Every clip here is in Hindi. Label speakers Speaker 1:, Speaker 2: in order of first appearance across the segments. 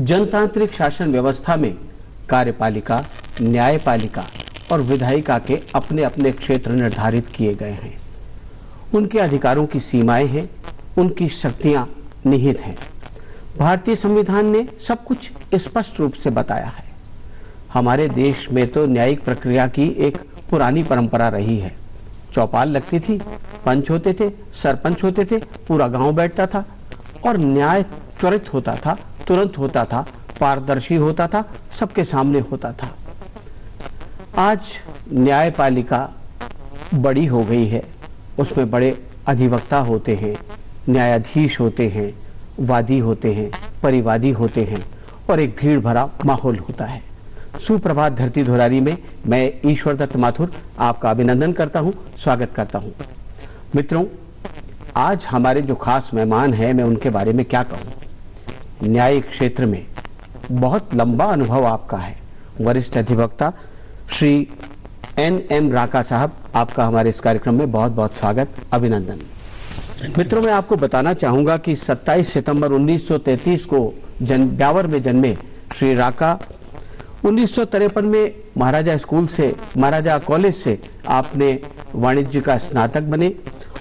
Speaker 1: जनतांत्रिक शासन व्यवस्था में कार्यपालिका, न्यायपालिका और विधायिका के अपने अपने क्षेत्र निर्धारित किए गए हैं। उनके अधिकारों की सीमाएं हैं, उनकी शक्तियां निहित हैं। भारतीय संविधान ने सब कुछ स्पष्ट रूप से बताया है। हमारे देश में तो न्यायिक प्रक्रिया की एक पुरानी परंपरा रही है। चौपाल लगती थी, पंच होते थे, सरपंच होते थे, पूरा गांव बैठता था और न्याय त्वरित होता था, तुरंत होता था, पारदर्शी होता था, सबके सामने होता था। आज न्यायपालिका बड़ी हो गई है, उसमें बड़े अधिवक्ता होते हैं, न्यायाधीश होते हैं, वादी होते हैं, परिवादी होते हैं और एक भीड़ भरा माहौल होता है। सुप्रभात धरती धुरारी में मैं ईश्वर दत्त माथुर आपका अभिनंदन करता हूं, स्वागत करता हूं। मित्रों, आज हमारे जो खास मेहमान हैं, मैं उनके बारे में क्या कहूं। न्यायिक क्षेत्र में बहुत लंबा अनुभव आपका है। वरिष्ठ अधिवक्ता श्री NM राका साहब, आपका हमारे इस कार्यक्रम में बहुत बहुत स्वागत, अभिनंदन। मित्रों, मैं आपको बताना चाहूंगा कि 27 सितंबर 1933 को ब्यावर में जन्मे श्री राका 1953 में महाराजा कॉलेज से आपने वाणिज्य का स्नातक बने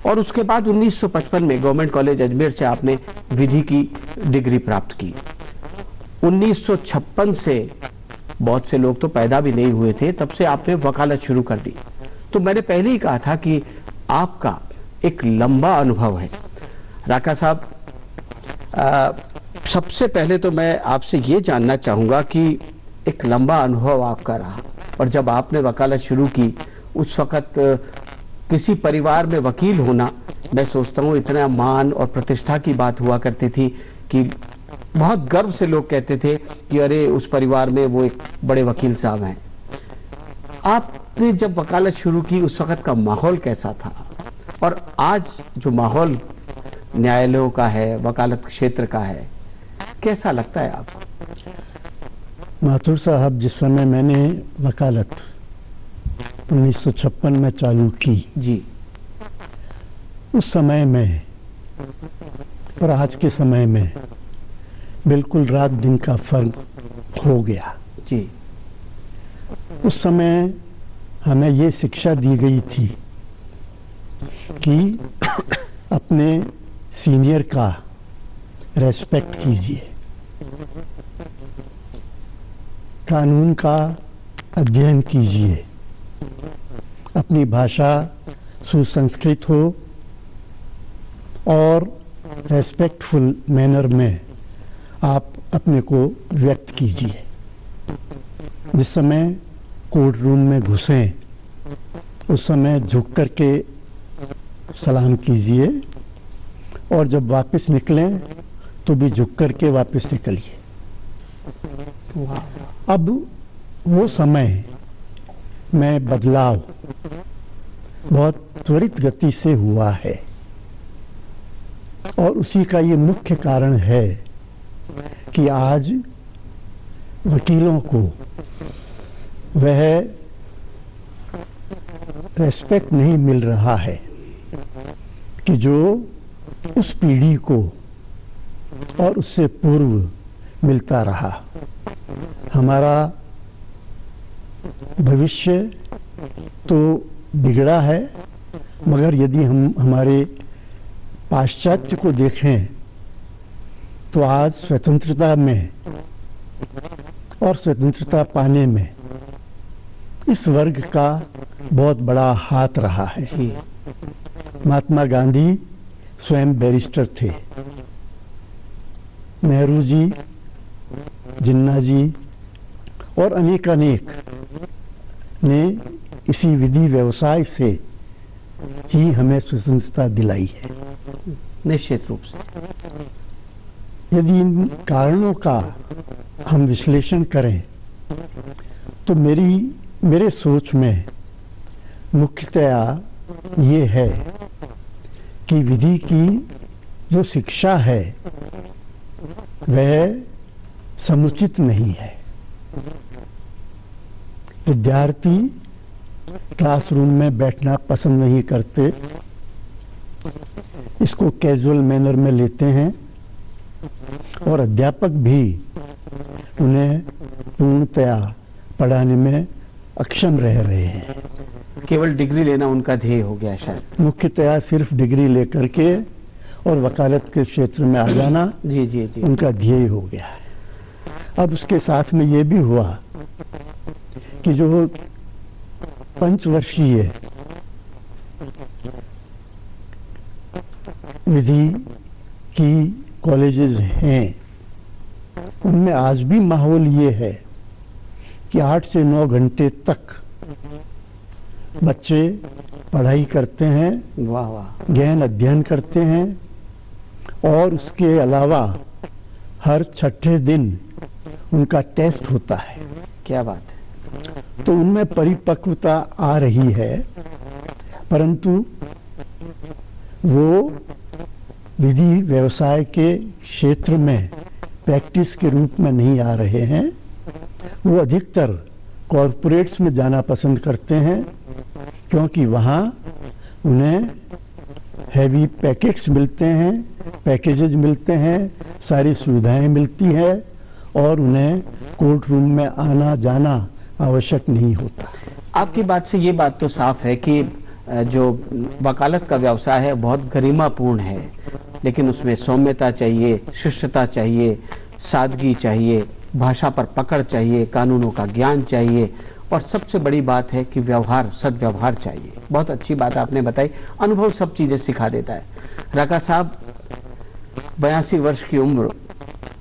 Speaker 1: और उसके बाद 1955 में गवर्नमेंट कॉलेज अजमेर से आपने विधि की डिग्री प्राप्त की। 1956 से बहुत से लोग तो पैदा भी नहीं हुए थे, तब से आपने वकालत शुरू कर दी। तो मैंने पहले ही कहा था कि आपका एक लंबा अनुभव है। राका साहब, सबसे पहले तो मैं आपसे ये जानना चाहूँगा कि एक लंबा अनुभव आपका रहा और जब आपने वकालत शुरू की उस वक़्त किसी परिवार में वकील होना, मैं सोचता हूँ इतना मान और प्रतिष्ठा की बात हुआ करती थी कि बहुत गर्व से लोग कहते थे कि अरे उस परिवार में वो एक बड़े वकील साहब हैं। आपने जब वकालत शुरू की उस वक़्त का माहौल कैसा था और आज जो माहौल न्यायालयों का है, वकालत क्षेत्र का है, कैसा लगता है आपको?
Speaker 2: माथुर साहब, जिस समय मैंने वकालत 1956 में चालू की
Speaker 1: जी,
Speaker 2: उस समय में और आज के समय में बिल्कुल रात दिन का फर्क हो गया
Speaker 1: जी।
Speaker 2: उस समय हमें ये शिक्षा दी गई थी कि अपने सीनियर का रेस्पेक्ट कीजिए, कानून का अध्ययन कीजिए, अपनी भाषा सुसंस्कृत हो और रेस्पेक्टफुल मैनर में आप अपने को व्यक्त कीजिए। जिस समय कोर्ट रूम में घुसें उस समय झुक करके सलाम कीजिए और जब वापस निकलें तो भी झुक करके वापस निकलिए। अब वो समय में बदलाव बहुत त्वरित गति से हुआ है और उसी का ये मुख्य कारण है कि आज वकीलों को वह रेस्पेक्ट नहीं मिल रहा है कि जो उस पीढ़ी को और उससे पूर्व मिलता रहा। हमारा भविष्य तो बिगड़ा है, मगर यदि हम हमारे पाश्चात्य को देखें तो आज स्वतंत्रता में और स्वतंत्रता पाने में इस वर्ग का बहुत बड़ा हाथ रहा है। महात्मा गांधी स्वयं बैरिस्टर थे, नेहरू जी, जिन्ना जी और अनेक ने इसी विधि व्यवसाय से ही हमें स्वतंत्रता दिलाई है।
Speaker 1: निश्चित रूप से
Speaker 2: यदि इन कारणों का हम विश्लेषण करें तो मेरे सोच में मुख्यतया ये है कि विधि की जो शिक्षा है वह समुचित नहीं है। विद्यार्थी क्लासरूम में बैठना पसंद नहीं करते, इसको कैजुअल मैनर में लेते हैं और अध्यापक भी उन्हें पूर्णतया पढ़ाने में अक्षम रह रहे हैं।
Speaker 1: केवल डिग्री लेना उनका ध्येय हो गया शायद।
Speaker 2: मुख्यतया सिर्फ डिग्री लेकर के और वकालत के क्षेत्र में आ जाना
Speaker 1: जी जी जी
Speaker 2: उनका ध्येय हो गया है। अब उसके साथ में ये भी हुआ कि जो पंचवर्षीय विधि की कॉलेजेस हैं उनमें आज भी माहौल ये है कि 8 से 9 घंटे तक बच्चे पढ़ाई करते हैं,
Speaker 1: वाह वाह,
Speaker 2: गहन अध्ययन करते हैं और उसके अलावा हर छठे दिन उनका टेस्ट होता है।
Speaker 1: क्या बात है।
Speaker 2: तो उनमें परिपक्वता आ रही है, परंतु वो विधि व्यवसाय के क्षेत्र में प्रैक्टिस के रूप में नहीं आ रहे हैं। वो अधिकतर कॉरपोरेट्स में जाना पसंद करते हैं क्योंकि वहाँ उन्हें हैवी पैकेट्स मिलते हैं, पैकेजेज मिलते हैं, सारी सुविधाएं मिलती हैं और उन्हें कोर्ट रूम में आना जाना आवश्यक नहीं होता।
Speaker 1: आपकी बात से ये बात तो साफ है कि जो वकालत का व्यवसाय है बहुत गरिमापूर्ण है, लेकिन उसमें सौम्यता चाहिए, शिष्टता चाहिए, सादगी चाहिए, भाषा पर पकड़ चाहिए, कानूनों का ज्ञान चाहिए और सबसे बड़ी बात है कि व्यवहार, सद्व्यवहार चाहिए। बहुत अच्छी बात आपने बताई। अनुभव सब चीज़ें सिखा देता है। राका साहब, 82 वर्ष की उम्र,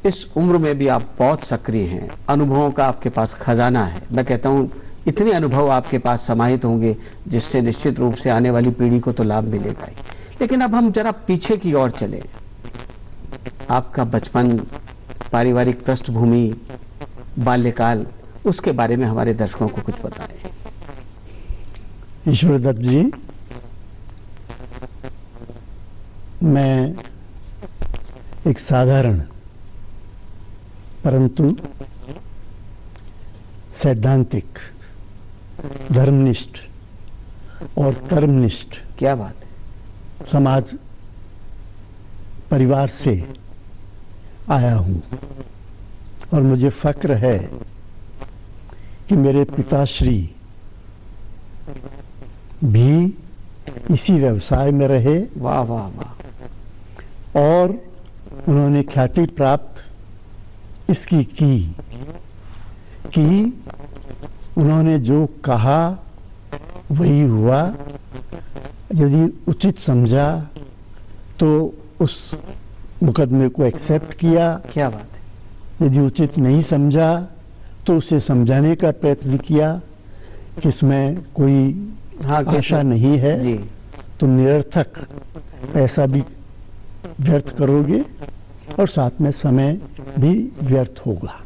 Speaker 1: इस उम्र में भी आप बहुत सक्रिय हैं, अनुभवों का आपके पास खजाना है। मैं कहता हूँ इतने अनुभव आपके पास समाहित होंगे जिससे निश्चित रूप से आने वाली पीढ़ी को तो लाभ मिलेगा ही। लेकिन अब हम जरा पीछे की ओर चले। आपका बचपन, पारिवारिक पृष्ठभूमि, बाल्यकाल, उसके बारे में हमारे दर्शकों को कुछ बताएं।
Speaker 2: ईश्वर दत्त जी, मैं एक साधारण परंतु सैद्धांतिक, धर्मनिष्ठ और कर्मनिष्ठ,
Speaker 1: क्या बात है,
Speaker 2: समाज परिवार से आया हूँ और मुझे फक्र है कि मेरे पिताश्री भी इसी व्यवसाय में रहे।
Speaker 1: वाह वाह वाह।
Speaker 2: और उन्होंने ख्याति प्राप्त इसकी की कि उन्होंने जो कहा वही हुआ। यदि उचित समझा तो उस मुकदमे को एक्सेप्ट किया।
Speaker 1: क्या बात है।
Speaker 2: यदि उचित नहीं समझा तो उसे समझाने का प्रयत्न किया कि इसमें कोई आशा नहीं है, तुम निरर्थक पैसा भी व्यर्थ करोगे और साथ में समय भी व्यर्थ होगा।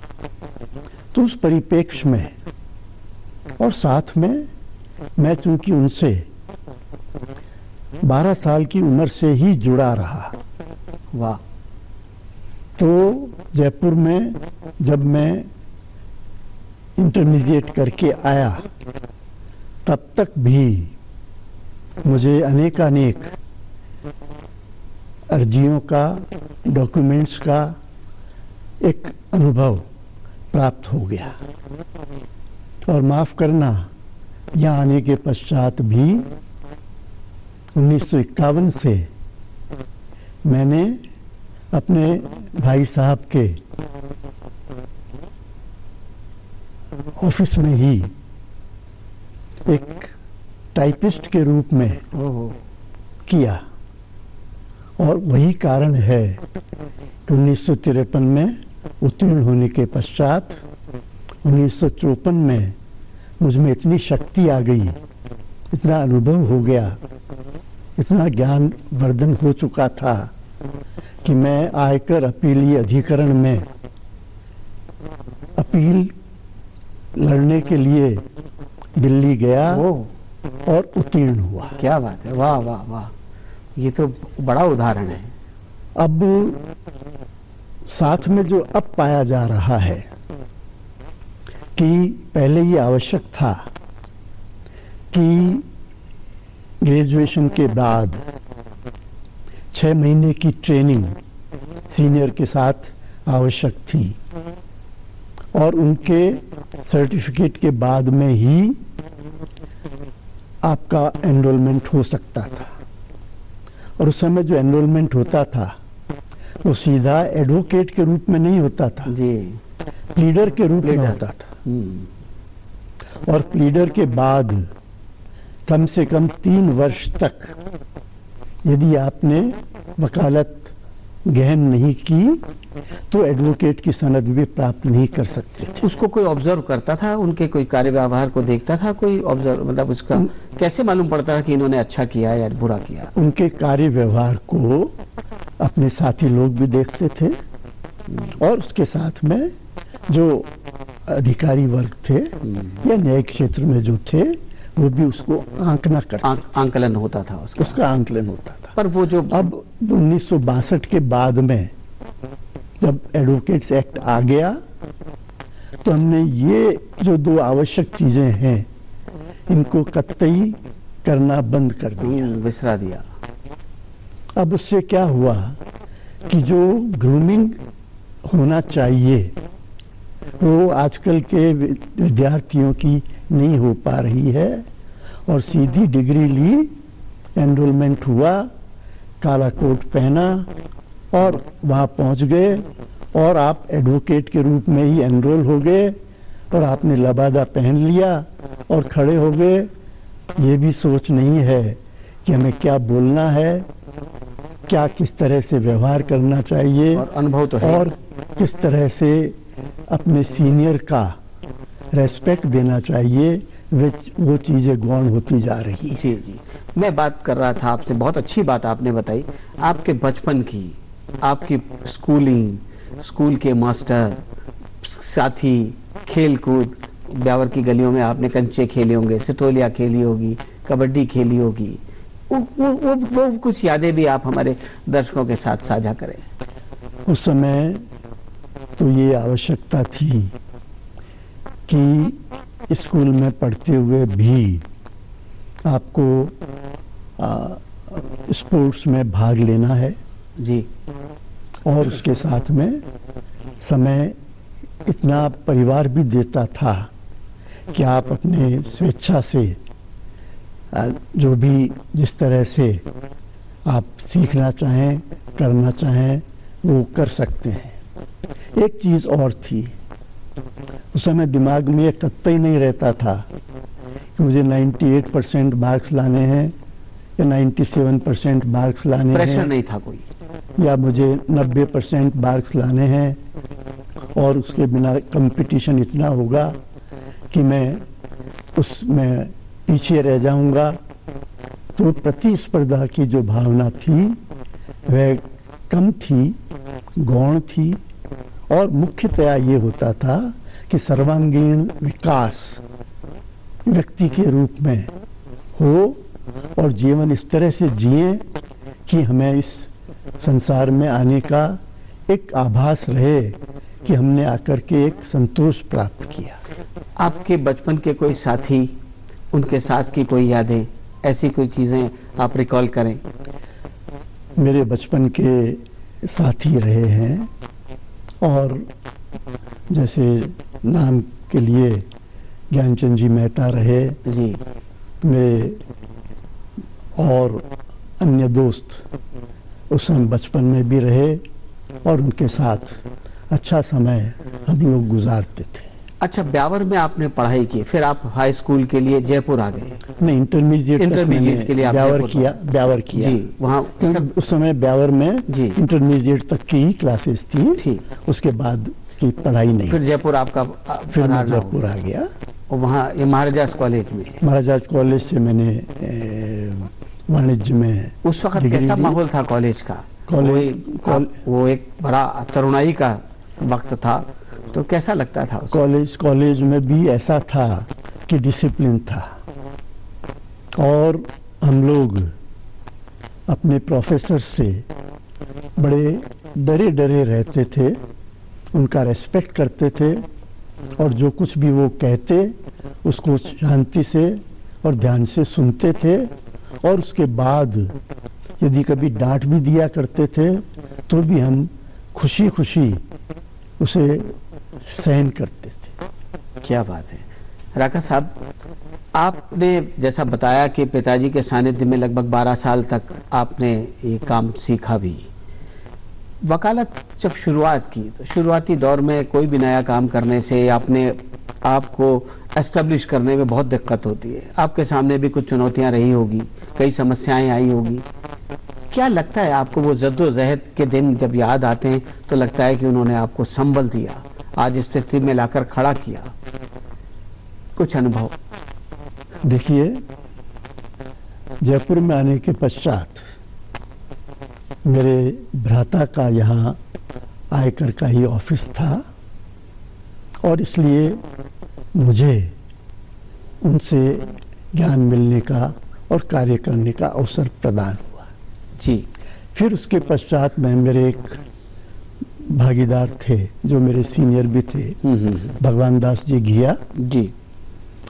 Speaker 2: तो उस परिप्रेक्ष्य में और साथ में मैं चूंकि उनसे 12 साल की उम्र से ही जुड़ा रहा।
Speaker 1: वाह।
Speaker 2: तो जयपुर में जब मैं इंटरमीडिएट करके आया तब तक भी मुझे अनेकानेक अर्जियों का, डॉक्यूमेंट्स का एक अनुभव प्राप्त हो गया। और माफ़ करना, यहाँ आने के पश्चात भी 1951 से मैंने अपने भाई साहब के ऑफिस में ही एक टाइपिस्ट के रूप में किया। और वही कारण है कि 1953 में उत्तीर्ण होने के पश्चात 1954 में मुझ में इतनी शक्ति आ गई, इतना अनुभव हो गया, इतना ज्ञान वर्धन हो चुका था कि मैं आयकर अपीलीय अधिकरण में अपील लड़ने के लिए दिल्ली गया और उत्तीर्ण हुआ।
Speaker 1: क्या बात है, वाह वाह वाह, ये तो बड़ा उदाहरण है।
Speaker 2: अब साथ में जो अब पाया जा रहा है कि पहले ये आवश्यक था कि ग्रेजुएशन के बाद 6 महीने की ट्रेनिंग सीनियर के साथ आवश्यक थी और उनके सर्टिफिकेट के बाद में ही आपका एनरोलमेंट हो सकता था। और उस समय जो एनरोलमेंट होता था वो सीधा एडवोकेट के रूप में नहीं होता था
Speaker 1: जी,
Speaker 2: प्लीडर के रूप में होता था। और प्लीडर के बाद कम से कम 3 वर्ष तक यदि आपने वकालत गहन नहीं की तो एडवोकेट की सनद भी प्राप्त नहीं कर सकते थे।
Speaker 1: उसको कोई ऑब्जर्व करता था, उनके कोई कार्य व्यवहार को देखता था कोई ऑब्जर्व, मतलब उसका कैसे मालूम पड़ता था कि इन्होंने अच्छा किया या बुरा किया? उनके
Speaker 2: कार्य व्यवहार को अपने साथी लोग भी देखते थे और उसके साथ में जो अधिकारी वर्ग थे या न्यायिक क्षेत्र में जो थे वो भी उसको आंकना करते
Speaker 1: आंकलन होता था
Speaker 2: उसका आंकलन होता था।
Speaker 1: पर वो जो
Speaker 2: अब 1962 के बाद में जब एडवोकेट्स एक्ट आ गया तो हमने ये जो 2 आवश्यक चीजें हैं इनको कतई करना बंद कर दिया,
Speaker 1: विसरा दिया।
Speaker 2: अब उससे क्या हुआ कि जो ग्रूमिंग होना चाहिए वो आजकल के विद्यार्थियों की नहीं हो पा रही है और सीधी डिग्री ली, एनरोलमेंट हुआ, काला कोट पहना और वहाँ पहुँच गए और आप एडवोकेट के रूप में ही एनरोल हो गए और आपने लबादा पहन लिया और खड़े हो गए। ये भी सोच नहीं है कि हमें क्या बोलना है, क्या किस तरह से व्यवहार करना चाहिए
Speaker 1: और अनुभव तो है,
Speaker 2: और किस तरह से अपने सीनियर का रेस्पेक्ट देना चाहिए, वो चीजें गौण होती जा रही है।
Speaker 1: जी जी, मैं बात कर रहा था आपसे, बहुत अच्छी बात आपने बताई आपके बचपन की, आपकी स्कूलिंग, स्कूल के मास्टर, साथी, खेल कूद, ब्यावर की गलियों में आपने कंचे खेले होंगे, सितोलिया खेली होगी, कबड्डी खेली होगी, वो कुछ यादें भी आप हमारे दर्शकों के साथ साझा करें।
Speaker 2: उस समय तो ये आवश्यकता थी कि स्कूल में पढ़ते हुए भी आपको स्पोर्ट्स में भाग लेना है
Speaker 1: जी, और
Speaker 2: उसके साथ में समय इतना परिवार भी देता था कि आप अपने स्वेच्छा से जो भी जिस तरह से आप सीखना चाहें, करना चाहें, वो कर सकते हैं। एक चीज़ और थी, उस समय दिमाग में ये कतई नहीं रहता था कि मुझे 98% मार्क्स लाने हैं या 97% मार्क्स लाने हैं,
Speaker 1: प्रेशर नहीं था कोई,
Speaker 2: या मुझे 90% मार्क्स लाने हैं और उसके बिना कंपटीशन इतना होगा कि मैं उसमें पीछे रह जाऊंगा। तो प्रतिस्पर्धा की जो भावना थी वह कम थी, गौण थी और मुख्यतया ये होता था कि सर्वांगीण विकास व्यक्ति के रूप में हो और जीवन इस तरह से जिए कि हमें इस संसार में आने का एक आभास रहे कि हमने आकर के एक संतोष प्राप्त किया।
Speaker 1: आपके बचपन के कोई साथी, उनके साथ की कोई यादें, ऐसी कोई चीजें आप रिकॉल करें?
Speaker 2: मेरे बचपन के साथी रहे हैं और जैसे नाम के लिए ज्ञानचंद जी मेहता रहे
Speaker 1: जी,
Speaker 2: मेरे और अन्य दोस्त उस समय बचपन में भी रहे और उनके साथ अच्छा समय हम लोग गुजारते थे।
Speaker 1: अच्छा, ब्यावर में आपने पढ़ाई की, फिर आप हाई स्कूल के लिए जयपुर आ गए?
Speaker 2: नहीं, इंटरमीडिएट
Speaker 1: के लिए
Speaker 2: ब्यावर किया
Speaker 1: जी, वहाँ
Speaker 2: उस समय ब्यावर में इंटरमीडिएट तक की ही क्लासेस थी, उसके बाद की पढ़ाई नहीं।
Speaker 1: फिर जयपुर आपका,
Speaker 2: फिर मैं जयपुर आ गया
Speaker 1: और वहाँ ये महाराजास कॉलेज में,
Speaker 2: महाराजास कॉलेज से मैंने वाणिज्य में।
Speaker 1: उस वक्त कैसा माहौल था कॉलेज का? वो एक बड़ा तरुणाई का वक्त था, तो कैसा लगता था?
Speaker 2: कॉलेज में भी ऐसा था कि डिसिप्लिन था और हम लोग अपने प्रोफेसर से बड़े डरे डरे रहते थे, उनका रेस्पेक्ट करते थे और जो कुछ भी वो कहते उसको शांति से और ध्यान से सुनते थे और उसके बाद यदि कभी डांट भी दिया करते थे तो भी हम खुशी खुशी उसे सहन करते थे।
Speaker 1: क्या बात है राकेश साहब, आपने जैसा बताया कि पिताजी के सानिध्य में लगभग 12 साल तक आपने ये काम सीखा भी। वकालत जब शुरुआत की तो शुरुआती दौर में कोई भी नया काम करने से आपने आपको एस्टेब्लिश करने में बहुत दिक्कत होती है। आपके सामने भी कुछ चुनौतियां रही होगी, कई समस्याएं आई होगी। क्या लगता है आपको वो जद्दोजहद के दिन जब याद आते हैं तो लगता है कि उन्होंने आपको संबल दिया, आज इस स्थिति में लाकर खड़ा किया? कुछ अनुभव।
Speaker 2: देखिए, जयपुर में आने के पश्चात मेरे भ्राता का यहाँ आयकर का ही ऑफिस था और इसलिए मुझे उनसे ज्ञान मिलने का और कार्य करने का अवसर प्रदान हुआ
Speaker 1: जी।
Speaker 2: फिर उसके पश्चात में मेरे एक भागीदार थे जो मेरे सीनियर भी थे, भगवान दास जी घिया
Speaker 1: जी,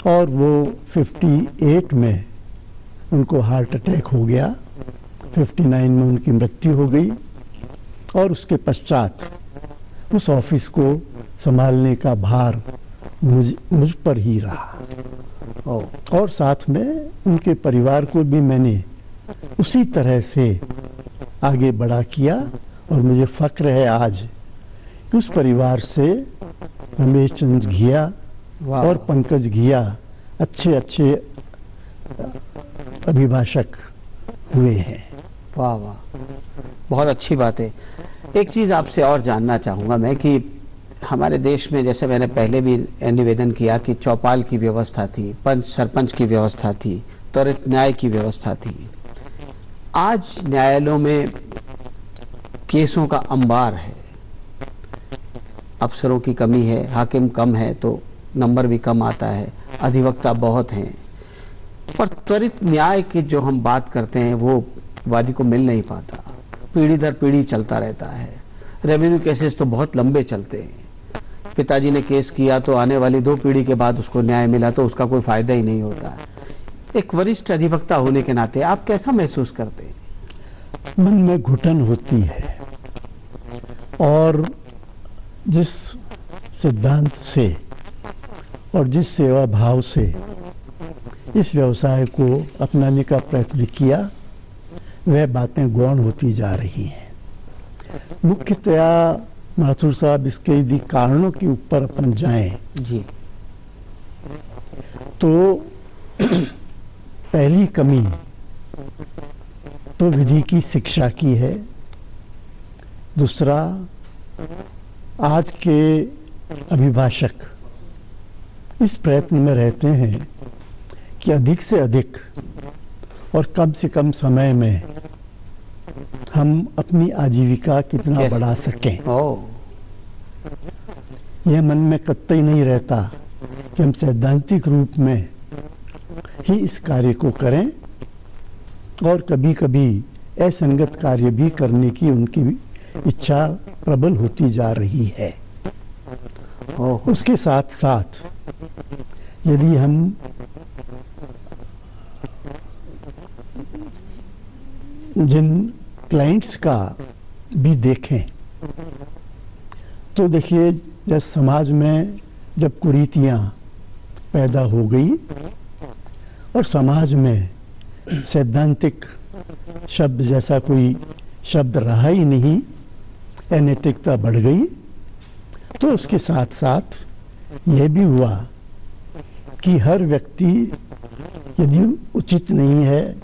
Speaker 2: और वो 58 में उनको हार्ट अटैक हो गया, 59 में उनकी मृत्यु हो गई और उसके पश्चात उस ऑफिस को संभालने का भार मुझ पर ही रहा और साथ में उनके परिवार को भी मैंने उसी तरह से आगे बढ़ा किया और मुझे फक्र है आज कि उस परिवार से रमेश चंद्र घिया और पंकज घिया अच्छे अच्छे अभिभाषक हुए हैं।
Speaker 1: वाह वाह, बहुत अच्छी बात है। एक चीज़ आपसे और जानना चाहूँगा मैं कि हमारे देश में, जैसे मैंने पहले भी निवेदन किया कि चौपाल की व्यवस्था थी, पंच सरपंच की व्यवस्था थी, त्वरित न्याय की व्यवस्था थी। आज न्यायालयों में केसों का अंबार है, अफसरों की कमी है, हाकिम कम है तो नंबर भी कम आता है, अधिवक्ता बहुत हैं, पर त्वरित न्याय की जो हम बात करते हैं वो वादी को मिल नहीं पाता, पीढ़ी दर पीढ़ी चलता रहता है। रेवेन्यू केसेस तो बहुत लंबे चलते हैं, पिताजी ने केस किया तो आने वाली 2 पीढ़ी के बाद उसको न्याय मिला तो उसका कोई फायदा ही नहीं होता। एक वरिष्ठ अधिवक्ता होने के नाते आप कैसा महसूस करते हैं?
Speaker 2: मन में घुटन होती है और जिस सिद्धांत से और जिस सेवा भाव से इस व्यवसाय को अपनाने का प्रयत्न किया वह बातें गौण होती जा रही हैं। मुख्यतया माथुर साहब, इसके यदि कारणों के ऊपर अपन जाएं
Speaker 1: जी
Speaker 2: तो पहली कमी तो विधि की शिक्षा की है। दूसरा, आज के अभिभाषक इस प्रयत्न में रहते हैं कि अधिक से अधिक और कम से कम समय में हम अपनी आजीविका कितना बढ़ा सकें। यह मन में कतई नहीं रहता कि हम सैद्धांतिक रूप में ही इस कार्य को करें और कभी कभी असंगत कार्य भी करने की उनकी इच्छा प्रबल होती जा रही है। उसके साथ साथ यदि हम जिन क्लाइंट्स का भी देखें तो देखिए, जब समाज में जब कुरीतियाँ पैदा हो गई और समाज में सैद्धांतिक शब्द जैसा कोई शब्द रहा ही नहीं, अनैतिकता बढ़ गई, तो उसके साथ साथ यह भी हुआ कि हर व्यक्ति यदि उचित नहीं है,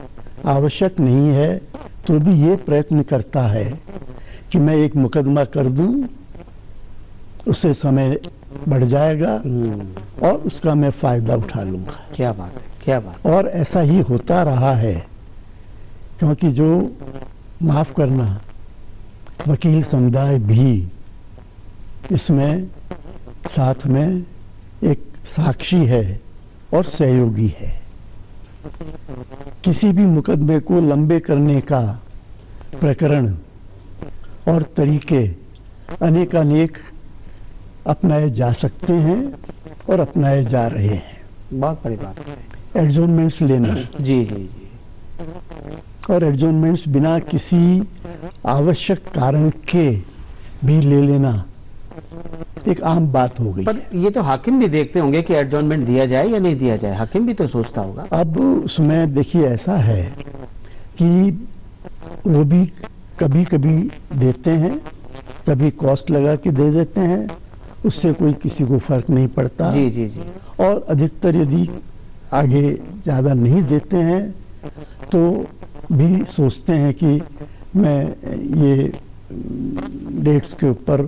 Speaker 2: आवश्यक नहीं है, तो भी ये प्रयत्न करता है कि मैं एक मुकदमा कर दूं, उससे समय बढ़ जाएगा और उसका मैं फायदा उठा लूंगा।
Speaker 1: क्या बात है, क्या बात।
Speaker 2: और ऐसा ही होता रहा है, क्योंकि जो माफ करना वकील समुदाय भी इसमें साथ में एक साक्षी है और सहयोगी है। किसी भी मुकदमे को लंबे करने का प्रकरण और तरीके अनेकानेक अपनाए जा सकते हैं और अपनाए जा रहे हैं।
Speaker 1: बहुत बड़ी बात है।
Speaker 2: एडजोनमेंट्स लेना
Speaker 1: जी जी जी,
Speaker 2: और एडजोनमेंट्स बिना किसी आवश्यक कारण के भी ले लेना, एक आम बात हो गई
Speaker 1: पर
Speaker 2: है।
Speaker 1: ये तो हाकिम भी देखते होंगे कि एडजॉर्नमेंट दिया जाए या नहीं दिया जाए, हाकिम भी तो सोचता होगा।
Speaker 2: अब उसमें देखिए ऐसा है कि वो भी कभी कभी देते हैं, कभी कॉस्ट लगा के दे देते हैं, उससे कोई किसी को फर्क नहीं पड़ता।
Speaker 1: जी जी जी।
Speaker 2: और अधिकतर यदि आगे ज़्यादा नहीं देते हैं तो भी सोचते हैं कि मैं ये डेट्स के ऊपर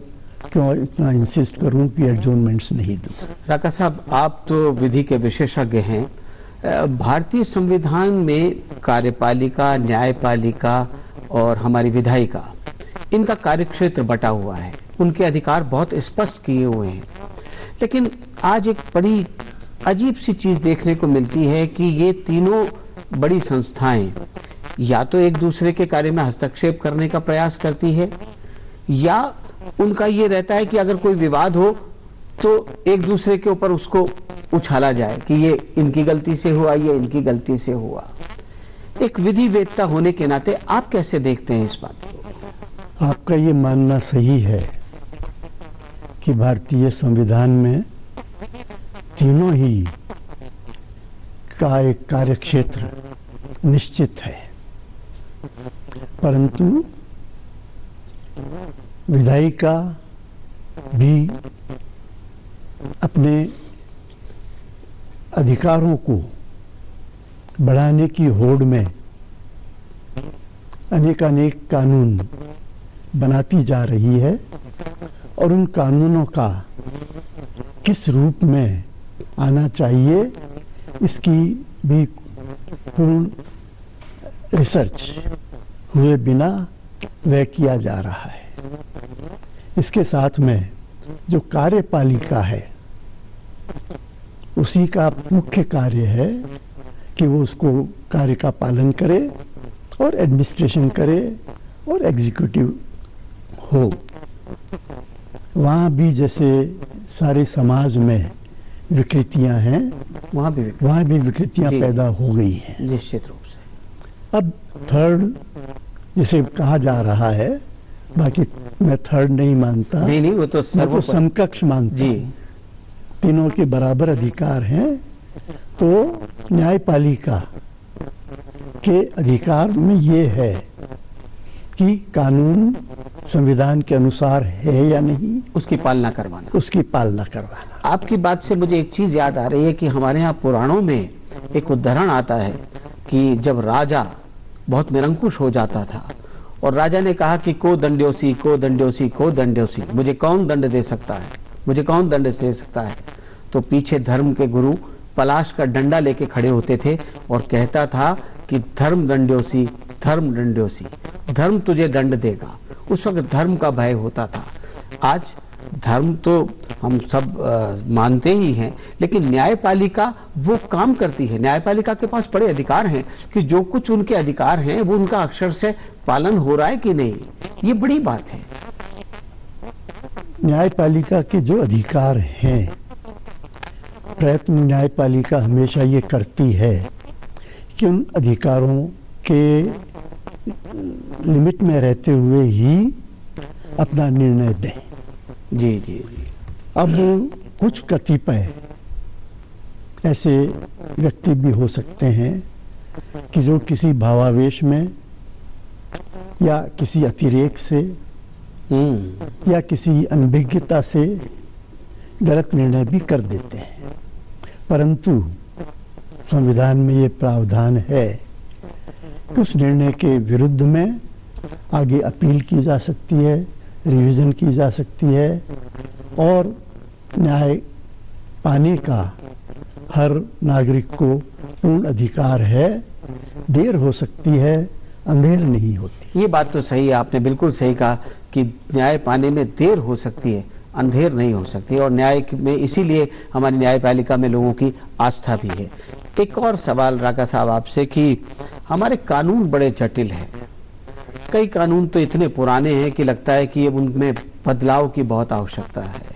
Speaker 2: क्यों इतना इंसिस्ट करूं कि एडजॉर्नमेंट्स नहीं दूं।
Speaker 1: राका साहब, आप तो विधि के विशेषज्ञ हैं। भारतीय संविधान में कार्यपालिका, न्यायपालिका और हमारी विधायिका, इनका कार्यक्षेत्र बटा हुआ है, उनके अधिकार बहुत स्पष्ट किए हुए हैं। लेकिन आज एक बड़ी अजीब सी चीज देखने को मिलती है कि ये तीनों बड़ी संस्थाएं या तो एक दूसरे के कार्य में हस्तक्षेप करने का प्रयास करती है, या उनका ये रहता है कि अगर कोई विवाद हो तो एक दूसरे के ऊपर उसको उछाला जाए कि ये इनकी गलती से हुआ, ये इनकी गलती से हुआ। एक विधि वेत्ता होने के नाते आप कैसे देखते हैं इस बात को?
Speaker 2: आपका ये मानना सही है कि भारतीय संविधान में तीनों ही का एक कार्यक्षेत्र निश्चित है, परंतु विधायिका भी अपने अधिकारों को बढ़ाने की होड़ में अनेकानेक कानून बनाती जा रही है, और उन कानूनों का किस रूप में आना चाहिए इसकी भी पूर्ण रिसर्च हुए बिना वह किया जा रहा है। इसके साथ में जो कार्यपालिका है उसी का मुख्य कार्य है कि वो उसको कार्य का पालन करे और एडमिनिस्ट्रेशन करे और एग्जीक्यूटिव हो। वहाँ भी जैसे सारे समाज में विकृतियां हैं, वहाँ भी विकृतियां पैदा हो गई हैं
Speaker 1: निश्चित रूप से।
Speaker 2: अब थर्ड जिसे कहा जा रहा है, बाकी मैं थर्ड नहीं मानता,
Speaker 1: नहीं वो तो
Speaker 2: मैं तो समकक्ष मानता हूं। तीनों के बराबर अधिकार हैं। तो न्यायपालिका के अधिकार में ये है कि कानून संविधान के अनुसार है या नहीं,
Speaker 1: उसकी पालना करवाना। आपकी बात से मुझे एक चीज याद आ रही है कि हमारे यहाँ पुराणों में एक उदाहरण आता है कि जब राजा बहुत निरंकुश हो जाता था और राजा ने कहा कि को दंड्योसी, को दंड्योसी, को दंड्योसी, मुझे कौन दंड दे सकता है, मुझे कौन दंड दे सकता है, तो पीछे धर्म के गुरु पलाश का डंडा लेके खड़े होते थे और कहता था कि धर्म दंड्योसी, धर्म दंड्योसी, धर्म तुझे दंड देगा। उस वक्त धर्म का भय होता था। आज धर्म तो हम सब मानते ही हैं, लेकिन न्यायपालिका वो काम करती है। न्यायपालिका के पास बड़े अधिकार हैं कि जो कुछ उनके अधिकार हैं वो उनका अक्षर से पालन हो रहा है कि नहीं, ये बड़ी बात है।
Speaker 2: न्यायपालिका के जो अधिकार हैं, प्रयत्न न्यायपालिका हमेशा ये करती है कि उन अधिकारों के लिमिट में रहते हुए ही अपना निर्णय दें।
Speaker 1: जी जी जी।
Speaker 2: अब कुछ कतिपय ऐसे व्यक्ति भी हो सकते हैं कि जो किसी भावावेश में या किसी अतिरेक से या किसी अनभिज्ञता से गलत निर्णय भी कर देते हैं, परंतु संविधान में ये प्रावधान है कि उस निर्णय के विरुद्ध में आगे अपील की जा सकती है, रिवीजन की जा सकती है, और न्याय पाने का हर नागरिक को पूर्ण अधिकार है। देर हो सकती है, अंधेर नहीं होती।
Speaker 1: ये बात तो सही है, आपने बिल्कुल सही कहा कि न्याय पाने में देर हो सकती है, अंधेर नहीं हो सकती। और न्याय में इसीलिए हमारी न्यायपालिका में लोगों की आस्था भी है। एक और सवाल राका साहब आपसे कि हमारे कानून बड़े जटिल हैं। कई कानून तो इतने पुराने हैं कि लगता है कि अब उनमें बदलाव की बहुत आवश्यकता है।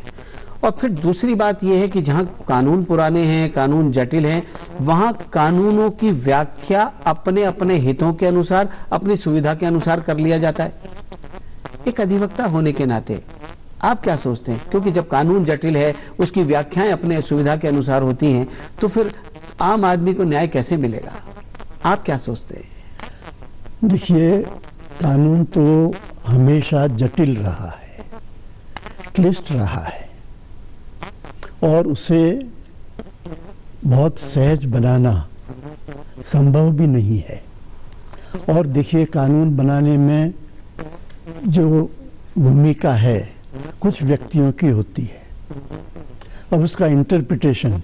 Speaker 1: और फिर दूसरी बात यह है कि जहाँ कानून पुराने हैं, कानून जटिल हैं, वहाँ कानूनों की व्याख्या अपने अपने हितों के अनुसार, अपनी सुविधा के अनुसार कर लिया जाता है। एक अधिवक्ता होने के नाते आप क्या सोचते हैं? क्योंकि जब कानून जटिल है, उसकी व्याख्याएं अपने सुविधा के अनुसार होती हैं, तो फिर आम आदमी को न्याय कैसे मिलेगा? आप क्या सोचते हैं?
Speaker 2: देखिए, कानून तो हमेशा जटिल रहा है, क्लिष्ट रहा है, और उसे बहुत सहज बनाना संभव भी नहीं है। और देखिए, कानून बनाने में जो भूमिका है कुछ व्यक्तियों की होती है, अब उसका इंटरप्रिटेशन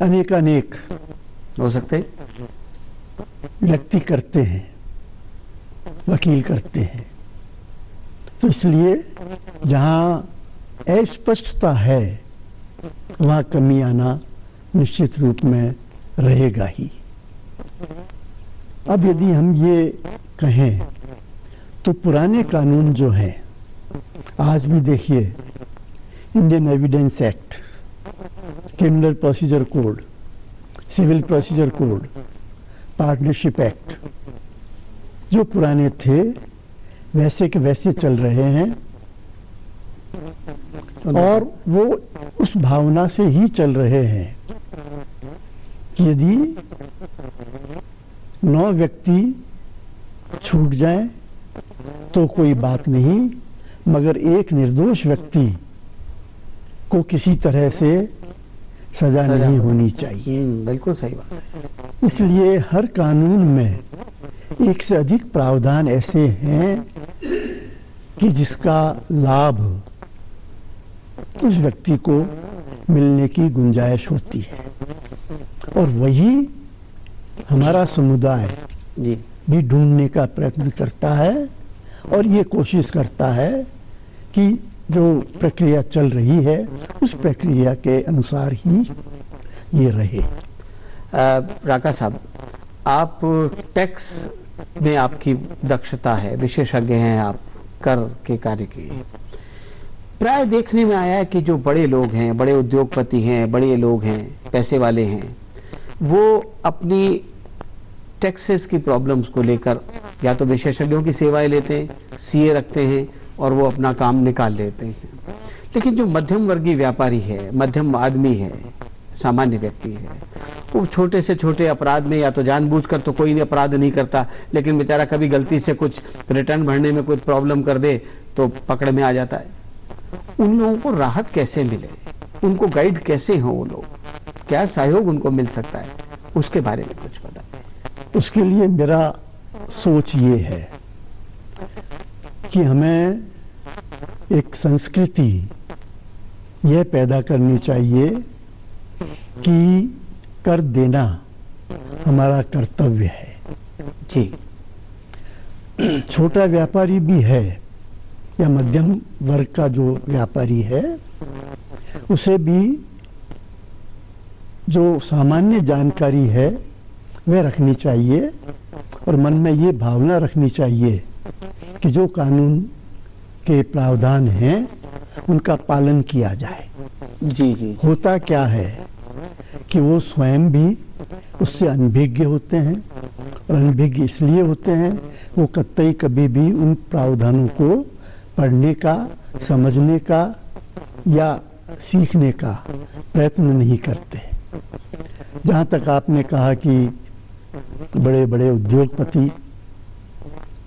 Speaker 2: अनेक
Speaker 1: हो सकते हैं,
Speaker 2: व्यक्ति करते हैं, वकील करते हैं। तो इसलिए जहाँ अस्पष्टता है वहाँ कमी आना निश्चित रूप में रहेगा ही। अब यदि हम ये कहें तो पुराने कानून जो हैं, आज भी देखिए, Indian evidence act, criminal procedure code, civil procedure code, partnership act, जो पुराने थे वैसे के वैसे चल रहे हैं, और वो उस भावना से ही चल रहे हैं कि यदि 9 व्यक्ति छूट जाएं तो कोई बात नहीं, मगर एक निर्दोष व्यक्ति को किसी तरह से सजा नहीं होनी चाहिए।
Speaker 1: बिल्कुल सही बात है।
Speaker 2: इसलिए हर कानून में एक से अधिक प्रावधान ऐसे हैं कि जिसका लाभ उस व्यक्ति को मिलने की गुंजाइश होती है, और वही हमारा समुदाय
Speaker 1: जी
Speaker 2: भी ढूंढने का प्रयत्न करता है, और ये कोशिश करता है कि जो प्रक्रिया चल रही है उस प्रक्रिया के अनुसार ही ये रहे।
Speaker 1: राका साहब, आप टैक्स में आपकी दक्षता है, विशेषज्ञ हैं आप, कर के कार्य की। प्राय देखने में आया है कि जो बड़े लोग हैं, बड़े उद्योगपति हैं, बड़े लोग हैं, पैसे वाले हैं, वो अपनी टैक्सेस की प्रॉब्लम्स को लेकर या तो विशेषज्ञों की सेवाएं लेते हैं, सीए रखते हैं और वो अपना काम निकाल लेते हैं। लेकिन जो मध्यम वर्गीय व्यापारी है, मध्यम आदमी है, सामान्य व्यक्ति है, वो छोटे से छोटे अपराध में या तो जानबूझकर तो कोई अपराध नहीं करता, लेकिन बेचारा कभी गलती से कुछ रिटर्न भरने में कोई प्रॉब्लम कर दे तो पकड़ में आ जाता है। उन लोगों को राहत कैसे मिले, उनको गाइड कैसे हो, वो लोग, क्या सहयोग उनको मिल सकता है, उसके बारे में कुछ बताएं।
Speaker 2: उसके लिए मेरा सोच ये है कि हमें एक संस्कृति यह पैदा करनी चाहिए कि कर देना हमारा कर्तव्य है।
Speaker 1: जी,
Speaker 2: छोटा व्यापारी भी है या मध्यम वर्ग का जो व्यापारी है, उसे भी जो सामान्य जानकारी है वह रखनी चाहिए, और मन में ये भावना रखनी चाहिए कि जो कानून के प्रावधान हैं उनका पालन किया जाए।
Speaker 1: जी।
Speaker 2: होता क्या है कि वो स्वयं भी उससे अनभिज्ञ होते हैं, और अनभिज्ञ इसलिए होते हैं वो कतई कभी भी उन प्रावधानों को पढ़ने का, समझने का या सीखने का प्रयत्न नहीं करते। जहाँ तक आपने कहा कि बड़े बड़े उद्योगपति,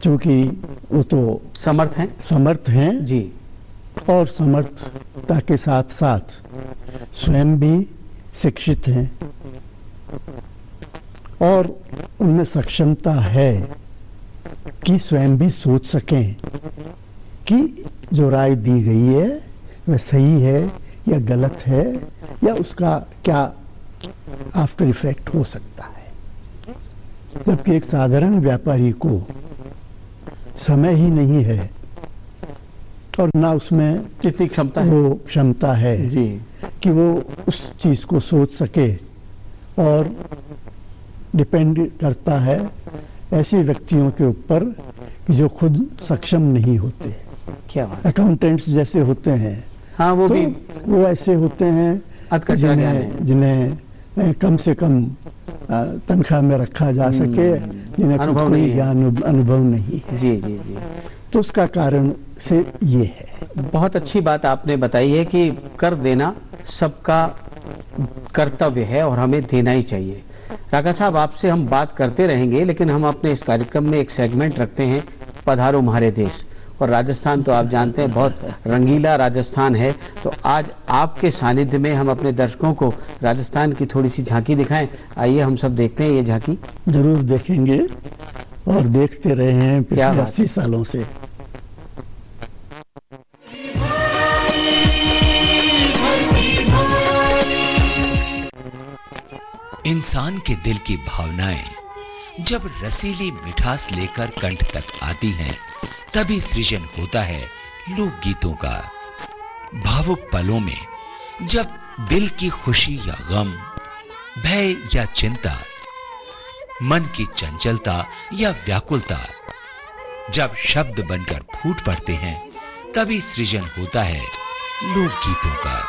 Speaker 2: चूंकि वो तो समर्थ हैं
Speaker 1: जी,
Speaker 2: और समर्थता के साथ साथ स्वयं भी शिक्षित हैं, और उनमें सक्षमता है कि स्वयं भी सोच सकें कि जो राय दी गई है वह सही है या गलत है, या उसका क्या आफ्टर इफेक्ट हो सकता है। जबकि एक साधारण व्यापारी को समय ही नहीं है, और ना उसमें
Speaker 1: इतनी
Speaker 2: क्षमता है
Speaker 1: जी
Speaker 2: कि वो उस चीज़ को सोच सके, और डिपेंड करता है ऐसे व्यक्तियों के ऊपर कि जो खुद सक्षम नहीं होते।
Speaker 1: क्या बात,
Speaker 2: अकाउंटेंट्स जैसे होते हैं,
Speaker 1: हाँ, वो
Speaker 2: तो
Speaker 1: भी
Speaker 2: वो ऐसे होते हैं जिन्हें कम से कम तनख्वाह में रखा जा सके, जिन्हें कोई ज्ञान अनुभव नहीं है।
Speaker 1: जी।
Speaker 2: तो उसका कारण से ये है।
Speaker 1: बहुत अच्छी बात आपने बताई है कि कर देना सबका कर्तव्य है और हमें देना ही चाहिए। राका साहब, आपसे हम बात करते रहेंगे, लेकिन हम अपने इस कार्यक्रम में एक सेगमेंट रखते हैं, पधारो हमारे देश। और राजस्थान तो आप जानते हैं बहुत रंगीला राजस्थान है, तो आज आपके सानिध्य में हम अपने दर्शकों को राजस्थान की थोड़ी सी झांकी दिखाएं। आइए हम सब देखते हैं ये झांकी।
Speaker 2: जरूर देखेंगे और देखते रहे हैं पिछले 80 सालों से।
Speaker 3: इंसान के दिल की भावनाएं जब रसीली मिठास लेकर कंठ तक आती हैं, तभी सृजन होता है लोकगीतों का। भावुक पलों में जब दिल की खुशी या गम, भय या चिंता, मन की चंचलता या व्याकुलता जब शब्द बनकर फूट पड़ते हैं, तभी सृजन होता है लोकगीतों का।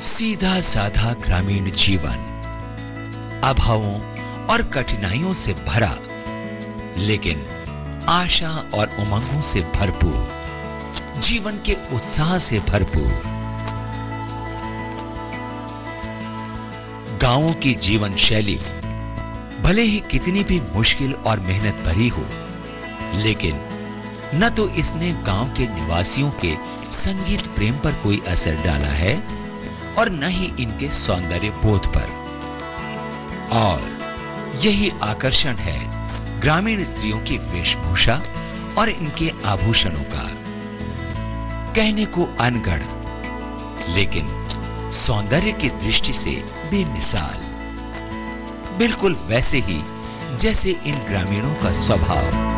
Speaker 3: सीधा साधा ग्रामीण जीवन अभावों और कठिनाइयों से भरा, लेकिन आशा और उमंगों से भरपूर, जीवन के उत्साह से भरपूर। गांवों की जीवन शैली भले ही कितनी भी मुश्किल और मेहनत भरी हो, लेकिन न तो इसने गांव के निवासियों के संगीत प्रेम पर कोई असर डाला है और न ही इनके सौंदर्य बोध पर। और यही आकर्षण है ग्रामीण स्त्रियों की वेशभूषा और इनके आभूषणों का। कहने को अनगढ़, लेकिन सौंदर्य की दृष्टि से बेमिसाल, बिल्कुल वैसे ही जैसे इन ग्रामीणों का स्वभाव।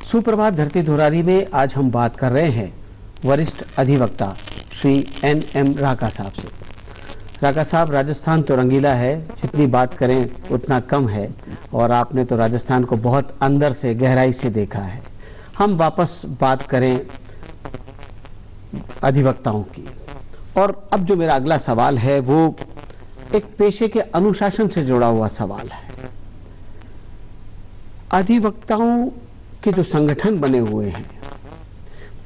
Speaker 1: सुप्रभात धरती धुरारी में आज हम बात कर रहे हैं वरिष्ठ अधिवक्ता श्री NM राका साहब से। राका साहब, राजस्थान तो रंगीला है, जितनी बात करें उतना कम है, और आपने तो राजस्थान को बहुत अंदर से गहराई से देखा है। हम वापस बात करें अधिवक्ताओं की, और अब जो मेरा अगला सवाल है वो एक पेशे के अनुशासन से जुड़ा हुआ सवाल है। अधिवक्ताओं के जो संगठन बने हुए हैं,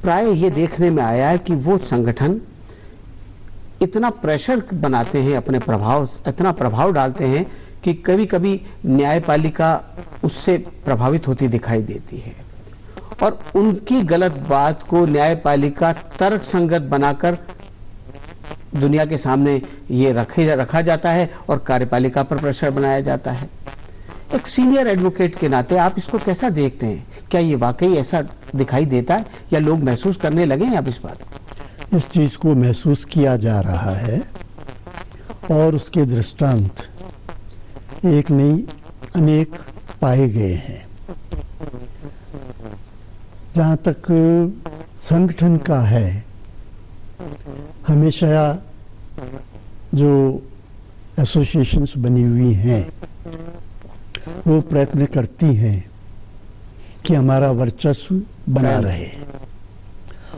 Speaker 1: प्राय ये देखने में आया है कि वो संगठन इतना प्रेशर बनाते हैं, अपने प्रभाव, इतना प्रभाव डालते हैं कि कभी कभी न्यायपालिका उससे प्रभावित होती दिखाई देती है, और उनकी गलत बात को न्यायपालिका तर्क संगत बनाकर दुनिया के सामने ये रखा जाता है और कार्यपालिका पर प्रेशर बनाया जाता है। एक सीनियर एडवोकेट के नाते आप इसको कैसा देखते हैं? क्या ये वाकई ऐसा दिखाई देता है या लोग महसूस करने लगे हैं अब इस बात को?
Speaker 2: इस चीज को महसूस किया जा रहा है, और उसके दृष्टांत एक नहीं अनेक पाए गए हैं। जहाँ तक संगठन का है, हमेशा जो एसोसिएशंस बनी हुई हैं वो प्रयत्न करती हैं कि हमारा वर्चस्व बना रहे,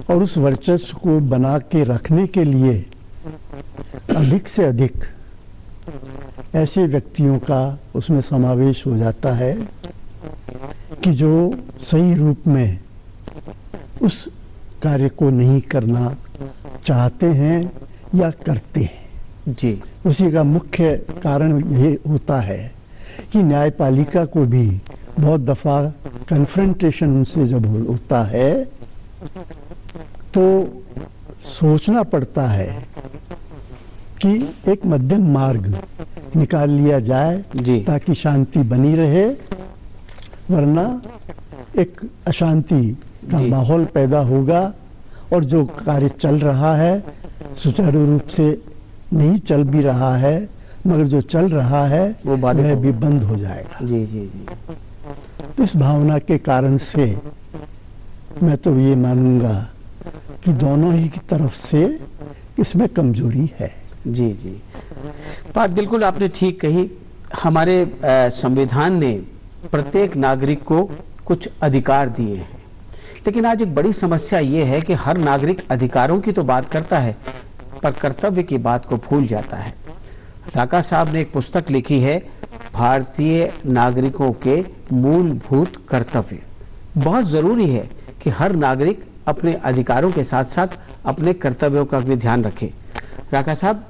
Speaker 2: और उस वर्चस्व को बना के रखने के लिए अधिक से अधिक ऐसे व्यक्तियों का उसमें समावेश हो जाता है कि जो सही रूप में उस कार्य को नहीं करना चाहते हैं या करते हैं।
Speaker 1: जी,
Speaker 2: उसी का मुख्य कारण यही होता है कि न्यायपालिका को भी बहुत दफा कन्फ्रंटेशन उनसे जब होता है तो सोचना पड़ता है कि एक मध्यम मार्ग निकाल लिया जाए ताकि शांति बनी रहे, वरना एक अशांति का माहौल पैदा होगा और जो कार्य चल रहा है सुचारू रूप से नहीं चल भी रहा है, मगर जो चल रहा है वह भी बंद हो जाएगा।
Speaker 1: जी जी जी।
Speaker 2: इस भावना के कारण से मैं तो ये मानूंगा कि दोनों ही की तरफ से इसमें कमजोरी है।
Speaker 1: जी जी, बात बिल्कुल आपने ठीक कही। हमारे संविधान ने प्रत्येक नागरिक को कुछ अधिकार दिए हैं, लेकिन आज एक बड़ी समस्या ये है कि हर नागरिक अधिकारों की तो बात करता है पर कर्तव्य की बात को भूल जाता है। राका साहब ने एक पुस्तक लिखी है, भारतीय नागरिकों के मूलभूत कर्तव्य। बहुत जरूरी है कि हर नागरिक अपने अधिकारों के साथ साथ अपने कर्तव्यों का भी ध्यान रखे। राका साहब,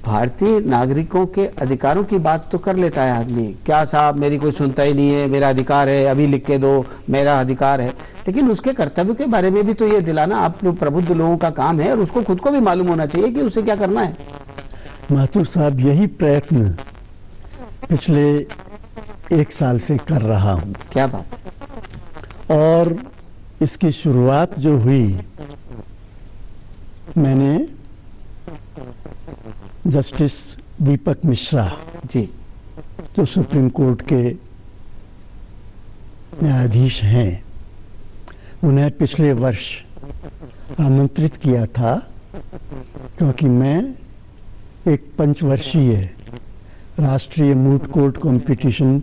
Speaker 1: भारतीय नागरिकों के अधिकारों की बात तो कर लेता है आदमी, क्या साहब मेरी कोई सुनता ही नहीं है, मेरा अधिकार है, अभी लिख के दो, मेरा अधिकार है, लेकिन उसके कर्तव्य के बारे में भी तो ये दिलाना आप लोग प्रबुद्ध लोगों का काम है और उसको खुद को भी मालूम होना चाहिए कि उसे क्या करना है।
Speaker 2: माथुर साहब, यही प्रयत्न पिछले 1 साल से कर रहा हूँ।
Speaker 1: क्या बात है।
Speaker 2: और इसकी शुरुआत जो हुई, मैंने जस्टिस दीपक मिश्रा
Speaker 1: जी,
Speaker 2: जो सुप्रीम कोर्ट के न्यायाधीश हैं, उन्हें पिछले वर्ष आमंत्रित किया था, क्योंकि मैं एक 5 वर्षीय राष्ट्रीय मूट कोर्ट कंपटीशन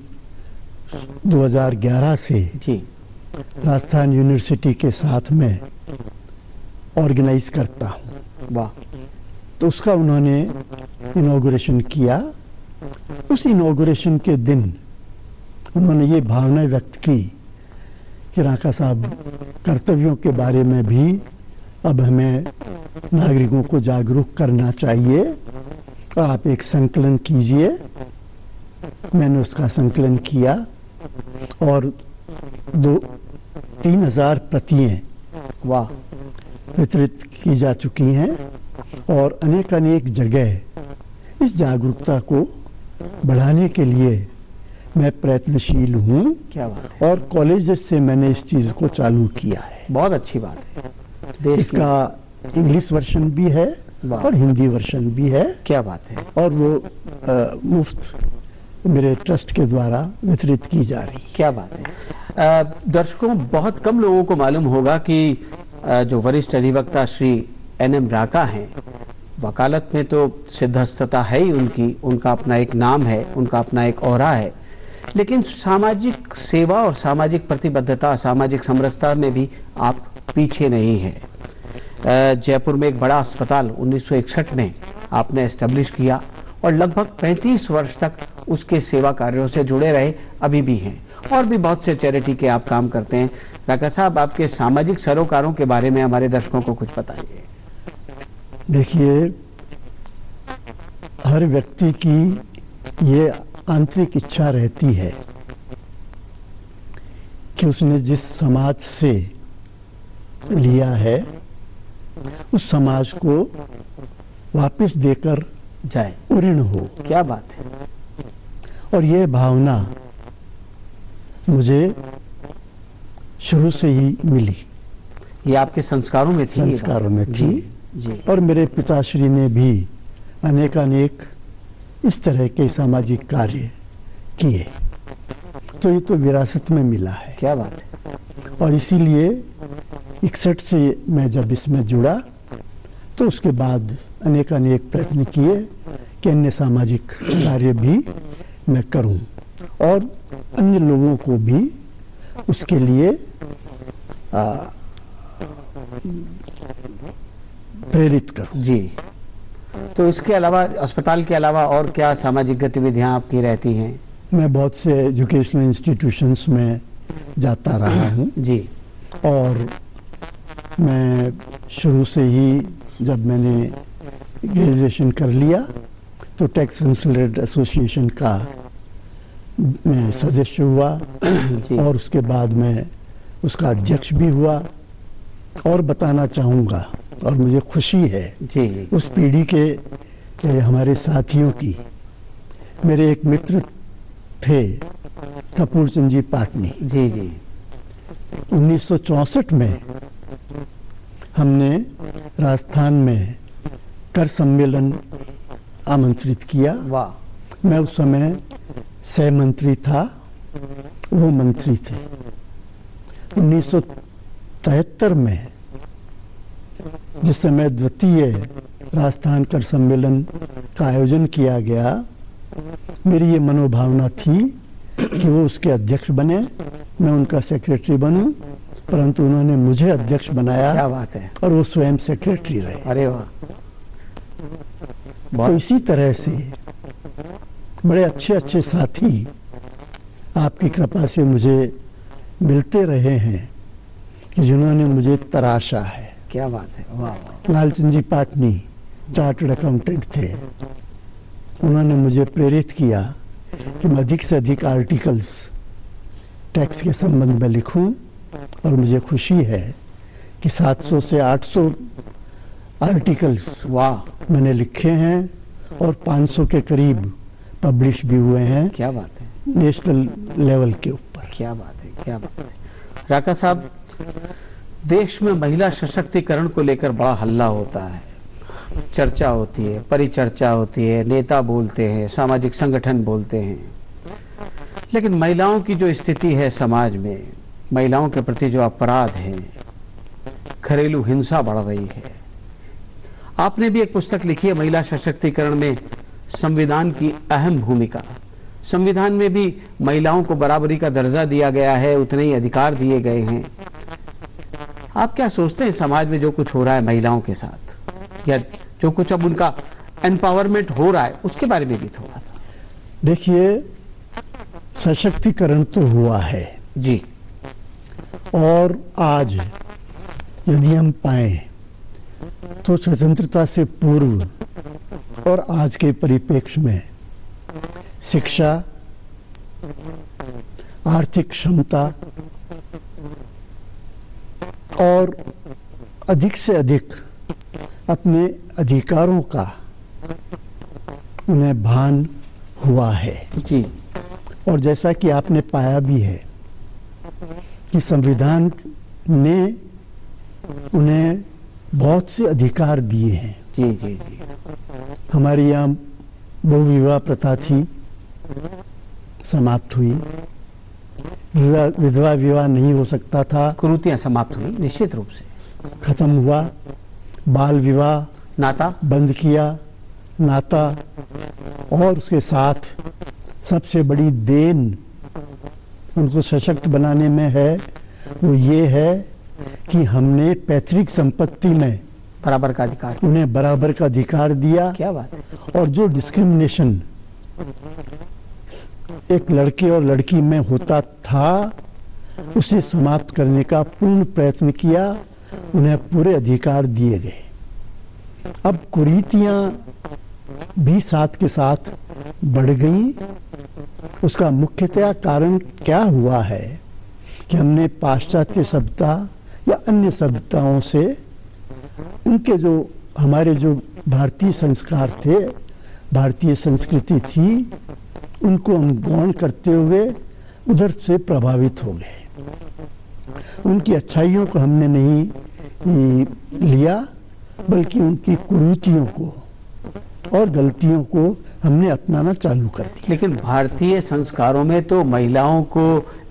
Speaker 2: 2011 से
Speaker 1: जी,
Speaker 2: राजस्थान यूनिवर्सिटी के साथ में ऑर्गेनाइज करता हूँ।
Speaker 1: वाह।
Speaker 2: तो उसका उन्होंने इनॉग्रेशन किया। उस इनॉग्रेशन के दिन उन्होंने ये भावना व्यक्त की कि राका साहब, कर्तव्यों के बारे में भी अब हमें नागरिकों को जागरूक करना चाहिए और आप एक संकलन कीजिए। मैंने उसका संकलन किया और 2-3 हज़ार प्रतियां
Speaker 1: वाह
Speaker 2: वितरित की जा चुकी हैं और अनेक जगह इस जागरूकता को बढ़ाने के लिए मैं प्रयत्नशील हूँ।
Speaker 1: क्या बात है।
Speaker 2: और कॉलेजेस से मैंने इस चीज़ को चालू किया है।
Speaker 1: बहुत अच्छी बात है। देश
Speaker 2: इसका इंग्लिश वर्जन भी है और हिंदी वर्जन भी है।
Speaker 1: क्या बात है।
Speaker 2: और वो मुफ्त मेरे ट्रस्ट के द्वारा वितरित की जा रही है।
Speaker 1: क्या बात है। दर्शकों, बहुत कम लोगों को मालूम होगा कि जो वरिष्ठ अधिवक्ता श्री NM राका हैं, वकालत में तो सिद्धस्तता है ही उनकी, उनका अपना एक नाम है, उनका अपना एक औहरा है, लेकिन सामाजिक सेवा और सामाजिक प्रतिबद्धता, सामाजिक समरसता में भी आप पीछे नहीं हैं। जयपुर में एक बड़ा अस्पताल 1961 में आपने एस्टेब्लिश किया और लगभग 35 वर्ष तक उसके सेवा कार्यों से जुड़े रहे, अभी भी हैं, और भी बहुत से चैरिटी के आप काम करते हैं। राका साहब, आपके सामाजिक सरोकारों के बारे में हमारे दर्शकों को कुछ बताइए।
Speaker 2: देखिए, हर व्यक्ति की ये आंतरिक इच्छा रहती है कि उसने जिस समाज से लिया है उस समाज को वापस देकर
Speaker 1: जाए,
Speaker 2: ऋण हो।
Speaker 1: क्या बात है।
Speaker 2: और ये भावना मुझे शुरू से ही मिली।
Speaker 1: ये आपके संस्कारों में थी।
Speaker 2: संस्कारों में थी
Speaker 1: जी।
Speaker 2: और मेरे पिताश्री ने भी अनेक इस तरह के सामाजिक कार्य किए, तो ये तो विरासत में मिला है।
Speaker 1: क्या बात है।
Speaker 2: और इसीलिए 61 से मैं जब इसमें जुड़ा तो उसके बाद अनेक प्रयत्न किए कि अन्य सामाजिक कार्य भी मैं करूं और अन्य लोगों को भी उसके लिए प्रेरित करूं।
Speaker 1: जी। तो इसके अलावा, अस्पताल के अलावा और क्या सामाजिक गतिविधियां आपकी रहती हैं?
Speaker 2: मैं बहुत से एजुकेशनल इंस्टीट्यूशंस में जाता रहा हूं
Speaker 1: जी।
Speaker 2: और मैं शुरू से ही, जब मैंने ग्रेजुएशन कर लिया तो टैक्स कंसल्टेंट एसोसिएशन का मैं सदस्य हुआ और उसके बाद मैं उसका अध्यक्ष भी हुआ। और बताना चाहूँगा, और मुझे खुशी है
Speaker 1: जी,
Speaker 2: उस पीढ़ी के हमारे साथियों की। मेरे एक मित्र थे कपूर चंद जी पाटनी।
Speaker 1: जी जी।
Speaker 2: 1964 में हमने राजस्थान में कर सम्मेलन आमंत्रित किया।
Speaker 1: वाह।
Speaker 2: मैं उस समय सह मंत्री था, वो मंत्री थे। 1973 में जिस समय द्वितीय राजस्थान कर सम्मेलन का आयोजन किया गया, मेरी ये मनोभावना थी कि वो उसके अध्यक्ष बने, मैं उनका सेक्रेटरी बनूं, परंतु उन्होंने मुझे अध्यक्ष बनाया।
Speaker 1: क्या बात है।
Speaker 2: और वो स्वयं सेक्रेटरी रहे।
Speaker 1: अरे वाह।
Speaker 2: तो इसी तरह से बड़े अच्छे अच्छे साथी आपकी कृपा से मुझे मिलते रहे हैं कि जिन्होंने मुझे तराशा है।
Speaker 1: क्या बात है। वाह वाह।
Speaker 2: लालचंद जी पाटनी चार्टर्ड अकाउंटेंट थे, उन्होंने मुझे प्रेरित किया कि मैं अधिक से अधिक आर्टिकल्स टैक्स के संबंध में लिखूं, और मुझे खुशी है कि 700 से 800 आर्टिकल्स
Speaker 1: वाह
Speaker 2: मैंने लिखे हैं और 500 के करीब पब्लिश भी हुए हैं।
Speaker 1: क्या बात है।
Speaker 2: नेशनल लेवल के ऊपर।
Speaker 1: क्या बात है। क्या बात है। राका साहब, देश में महिला सशक्तिकरण को लेकर बड़ा हल्ला होता है, चर्चा होती है, परिचर्चा होती है, नेता बोलते हैं, सामाजिक संगठन बोलते हैं, लेकिन महिलाओं की जो स्थिति है समाज में, महिलाओं के प्रति जो अपराध है, घरेलू हिंसा बढ़ रही है। आपने भी एक पुस्तक लिखी है महिला सशक्तिकरण में संविधान की अहम भूमिका। संविधान में भी महिलाओं को बराबरी का दर्जा दिया गया है, उतने ही अधिकार दिए गए हैं। आप क्या सोचते हैं समाज में जो कुछ हो रहा है महिलाओं के साथ, या जो कुछ अब उनका एम्पावरमेंट हो रहा है, उसके बारे में भी थोड़ा सा।
Speaker 2: देखिए, सशक्तिकरण तो हुआ है
Speaker 1: जी,
Speaker 2: और आज यदि हम पाएं तो स्वतंत्रता से पूर्व और आज के परिप्रेक्ष्य में शिक्षा, आर्थिक क्षमता और अधिक से अधिक अपने अधिकारों का उन्हें भान हुआ है
Speaker 1: जी।
Speaker 2: और जैसा कि आपने पाया भी है कि संविधान ने उन्हें बहुत से अधिकार दिए हैं।
Speaker 1: जी जी जी।
Speaker 2: हमारे यहाँ बहुविवाह प्रथा थी, समाप्त हुई। विधवा विवाह नहीं हो सकता था,
Speaker 1: कुरीतियां समाप्त हुई निश्चित रूप से,
Speaker 2: खत्म हुआ। बाल विवाह
Speaker 1: नाता
Speaker 2: बंद किया, नाता। और उसके साथ सबसे बड़ी देन उनको सशक्त बनाने में है, वो ये है कि हमने पैतृक संपत्ति में
Speaker 1: बराबर का अधिकार,
Speaker 2: उन्हें बराबर का अधिकार दिया।
Speaker 1: क्या बात है।
Speaker 2: और जो डिस्क्रिमिनेशन एक लड़के और लड़की में होता था, उसे समाप्त करने का पूर्ण प्रयत्न किया, उन्हें पूरे अधिकार दिए गए। अब कुरीतियां भी साथ के साथ बढ़ गई। उसका मुख्यतः कारण क्या हुआ है कि हमने पाश्चात्य सभ्यता या अन्य सभ्यताओं से उनके जो हमारे जो भारतीय संस्कार थे, भारतीय संस्कृति थी, उनको हम गौण करते हुए उधर से प्रभावित हो गए। उनकी अच्छाइयों को हमने नहीं लिया, बल्कि उनकी कुरीतियों को और गलतियों को हमने अपनाना चालू कर दिया।
Speaker 1: लेकिन भारतीय संस्कारों में तो महिलाओं को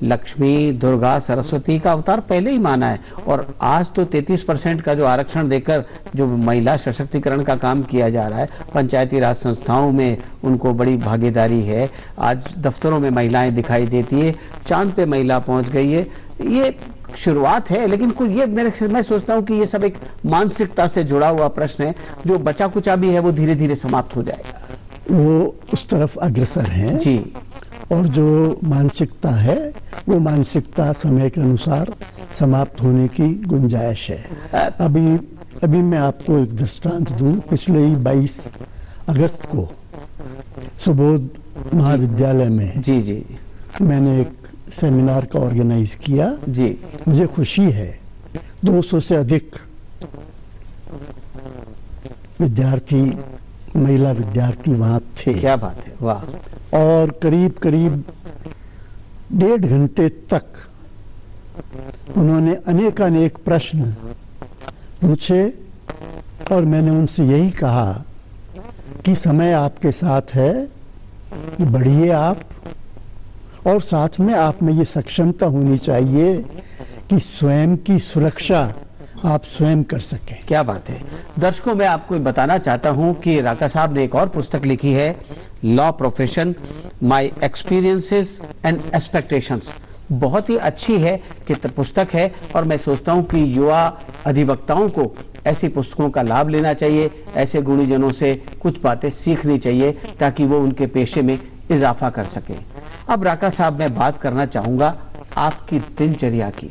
Speaker 1: लक्ष्मी, दुर्गा, सरस्वती का अवतार पहले ही माना है, और आज तो 33% का जो आरक्षण देकर जो महिला सशक्तिकरण का काम किया जा रहा है, पंचायती राज संस्थाओं में उनको बड़ी भागीदारी है। आज दफ्तरों में महिलाएं दिखाई देती है, चांद पे महिला पहुंच गई है। ये शुरुआत है, लेकिन कुछ ये मैं सोचता हूँ कि ये सब एक मानसिकता से जुड़ा हुआ प्रश्न है, जो बचा कुचा भी है वो धीरे धीरे समाप्त हो जाएगा।
Speaker 2: वो उस तरफ अग्रसर हैं
Speaker 1: जी।
Speaker 2: और जो मानसिकता है वो मानसिकता समय के अनुसार समाप्त होने की गुंजाइश है। अभी मैं आपको एक दृष्टांत दूं। पिछले ही 22 अगस्त को सुबोध महाविद्यालय में
Speaker 1: जी जी
Speaker 2: मैंने एक सेमिनार का ऑर्गेनाइज किया
Speaker 1: जी।
Speaker 2: मुझे खुशी है 200 से अधिक विद्यार्थी, महिला विद्यार्थी वहां थे।
Speaker 1: क्या बात है, वाह।
Speaker 2: और करीब करीब 1.5 घंटे तक उन्होंने अनेकानेक प्रश्न पूछे और मैंने उनसे यही कहा कि समय आपके साथ है, बढ़िए आप, और साथ में आप में ये सक्षमता होनी चाहिए कि स्वयं की सुरक्षा आप स्वयं कर सकें।
Speaker 1: क्या बात है। दर्शकों, मैं आपको बताना चाहता हूं कि राका साहब ने एक और पुस्तक लिखी है, law profession, my experiences and expectations. बहुत ही अच्छी है कि पुस्तक है और मैं सोचता हूं कि युवा अधिवक्ताओं को ऐसी पुस्तकों का लाभ लेना चाहिए, ऐसे गुणीजनों से कुछ बातें सीखनी चाहिए ताकि वो उनके पेशे में इजाफा कर सके। अब राका साहब मैं बात करना चाहूंगा आपकी दिनचर्या की।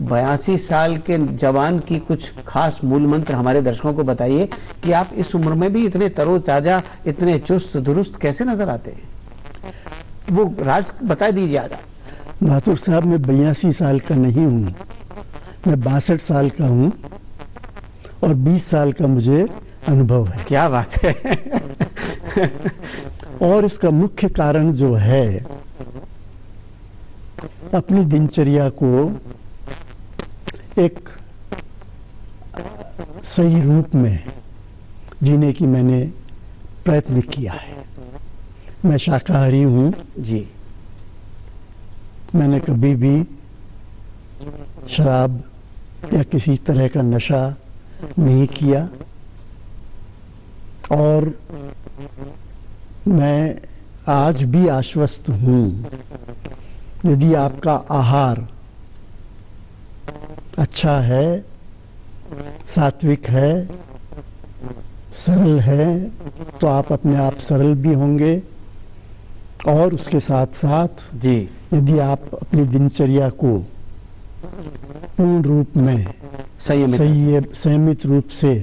Speaker 1: 82 साल के जवान की कुछ खास मूल मंत्र हमारे दर्शकों को बताइए कि आप इस उम्र में भी इतने तरोताजा, इतने चुस्त दुरुस्त कैसे नजर आते हैं? वो राज बता दीजिए आजा।
Speaker 2: माथुर साहब, मैं 82 साल का नहीं हूँ, मैं 62 साल का हूँ और 20 साल का मुझे अनुभव है।
Speaker 1: क्या बात है।
Speaker 2: और इसका मुख्य कारण जो है, अपनी दिनचर्या को एक सही रूप में जीने की मैंने प्रयत्न किया है। मैं शाकाहारी हूँ
Speaker 1: जी।
Speaker 2: मैंने कभी भी शराब या किसी तरह का नशा नहीं किया और मैं आज भी आश्वस्त हूँ, यदि आपका आहार अच्छा है, सात्विक है, सरल है, तो आप अपने आप सरल भी होंगे। और उसके साथ साथ
Speaker 1: जी,
Speaker 2: यदि आप अपनी दिनचर्या को पूर्ण रूप में संयमित रूप से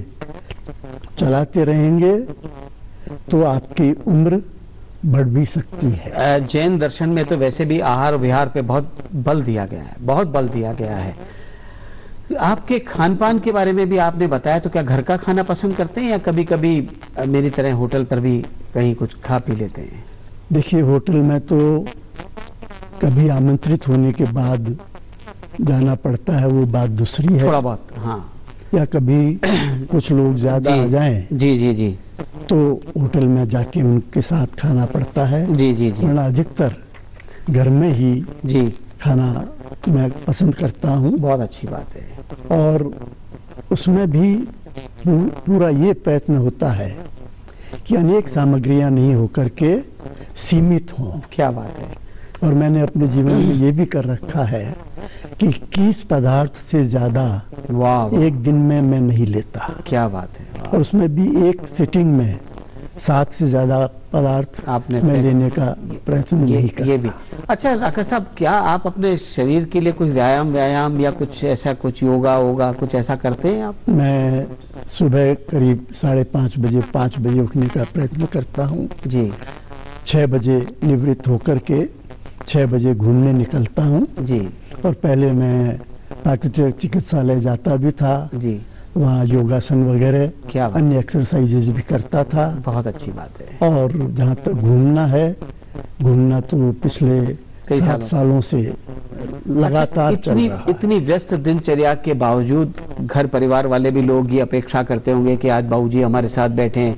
Speaker 2: चलाते रहेंगे तो आपकी उम्र बढ़ भी सकती है।
Speaker 1: जैन दर्शन में तो वैसे भी आहार विहार पे बहुत बल दिया गया है, बहुत बल दिया गया है। आपके खान पान के बारे में भी आपने बताया, तो क्या घर का खाना पसंद करते हैं या कभी कभी मेरी तरह होटल पर भी कहीं कुछ खा पी लेते हैं?
Speaker 2: देखिए, होटल में तो कभी आमंत्रित होने के बाद जाना पड़ता है, वो बात दूसरी है।
Speaker 1: थोड़ा बहुत, हाँ।
Speaker 2: या कभी कुछ लोग ज्यादा आ जाएं,
Speaker 1: जी जी जी,
Speaker 2: तो होटल में जाके उनके साथ खाना पड़ता है।
Speaker 1: जी जी जी,
Speaker 2: वरना अधिकतर घर में ही
Speaker 1: जी
Speaker 2: खाना मैं पसंद करता हूँ।
Speaker 1: बहुत अच्छी बात है।
Speaker 2: और उसमें भी पूरा ये प्रयत्न होता है कि अनेक सामग्रियां नहीं होकर के सीमित हों।
Speaker 1: क्या बात है।
Speaker 2: और मैंने अपने जीवन में ये भी कर रखा है कि 21 पदार्थ से ज्यादा एक दिन में मैं नहीं लेता।
Speaker 1: क्या बात है।
Speaker 2: और उसमें भी एक सिटिंग में 7 से ज्यादा पदार्थ
Speaker 1: आपने
Speaker 2: मैं लेने का प्रयत्न नहीं करता।
Speaker 1: ये भी अच्छा। राका साहब, क्या आप अपने शरीर के लिए कुछ व्यायाम या कुछ ऐसा, कुछ योगा कुछ ऐसा करते हैं आप?
Speaker 2: मैं सुबह करीब 5:30 5 बजे उठने का प्रयत्न करता हूँ
Speaker 1: जी।
Speaker 2: 6 बजे निवृत्त होकर के 6 बजे घूमने निकलता हूँ
Speaker 1: जी।
Speaker 2: और पहले मैं प्राकृतिक चिकित्सालय जाता भी था जी। वहाँ योगासन वगैरह अन्य एक्सरसाइजेज भी करता था।
Speaker 1: बहुत अच्छी बात है।
Speaker 2: और जहाँ तक घूमना तो पिछले 7 सालों से लगातार चल रहा है।
Speaker 1: इतनी व्यस्त दिनचर्या के बावजूद घर परिवार वाले भी लोग ये अपेक्षा करते होंगे कि आज बाबूजी हमारे साथ बैठे,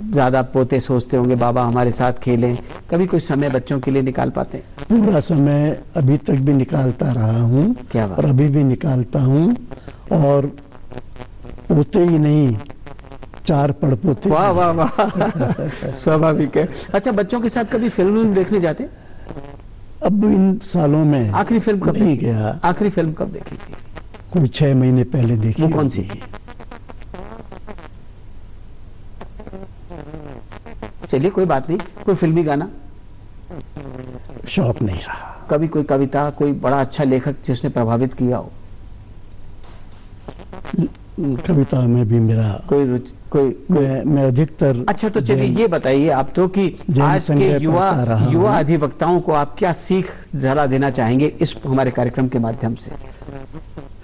Speaker 1: ज्यादा पोते सोचते होंगे बाबा हमारे साथ खेलें। कभी कोई समय बच्चों के लिए निकाल पाते हैं?
Speaker 2: पूरा समय अभी तक भी निकालता रहा हूँ और अभी भी निकालता हूँ। और पोते ही नहीं, 4 पड़पोते।
Speaker 1: वाह वाह वाह। स्वाभाविक है। अच्छा, बच्चों के साथ कभी फिल्म देखने जाते?
Speaker 2: अब इन सालों में
Speaker 1: आखिरी फिल्म कब
Speaker 2: नहीं गया।
Speaker 1: आखिरी फिल्म कब देखी थी?
Speaker 2: कोई 6 महीने पहले देखी।
Speaker 1: वो कौन सी? चलिए कोई बात नहीं। कोई फिल्मी गाना?
Speaker 2: शौक नहीं रहा।
Speaker 1: कभी कोई कविता, कोई बड़ा अच्छा लेखक जिसने प्रभावित किया हो?
Speaker 2: कविता में भी मेरा
Speaker 1: कोई
Speaker 2: मैं अधिकतर।
Speaker 1: अच्छा, तो चलिए ये बताइए आप तो कि आज के युवा अधिवक्ताओं को आप क्या सीख जरा देना चाहेंगे इस हमारे कार्यक्रम के माध्यम से?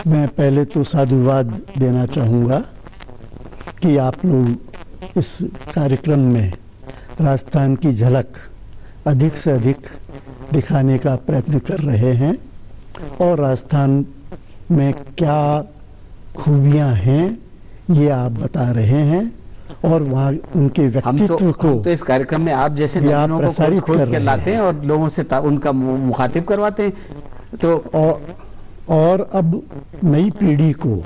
Speaker 2: मैं पहले तो साधुवाद देना चाहूँगा कि आप लोग इस कार्यक्रम में राजस्थान की झलक अधिक से अधिक दिखाने का प्रयत्न कर रहे हैं और राजस्थान में क्या खूबियां हैं ये आप बता रहे हैं और वहाँ उनके व्यक्तित्व को
Speaker 1: हम तो इस कार्यक्रम में आप जैसे नमूनों को खोद के लाते हैं और लोगों से उनका मुखातिब करवाते हैं। तो
Speaker 2: और अब नई पीढ़ी को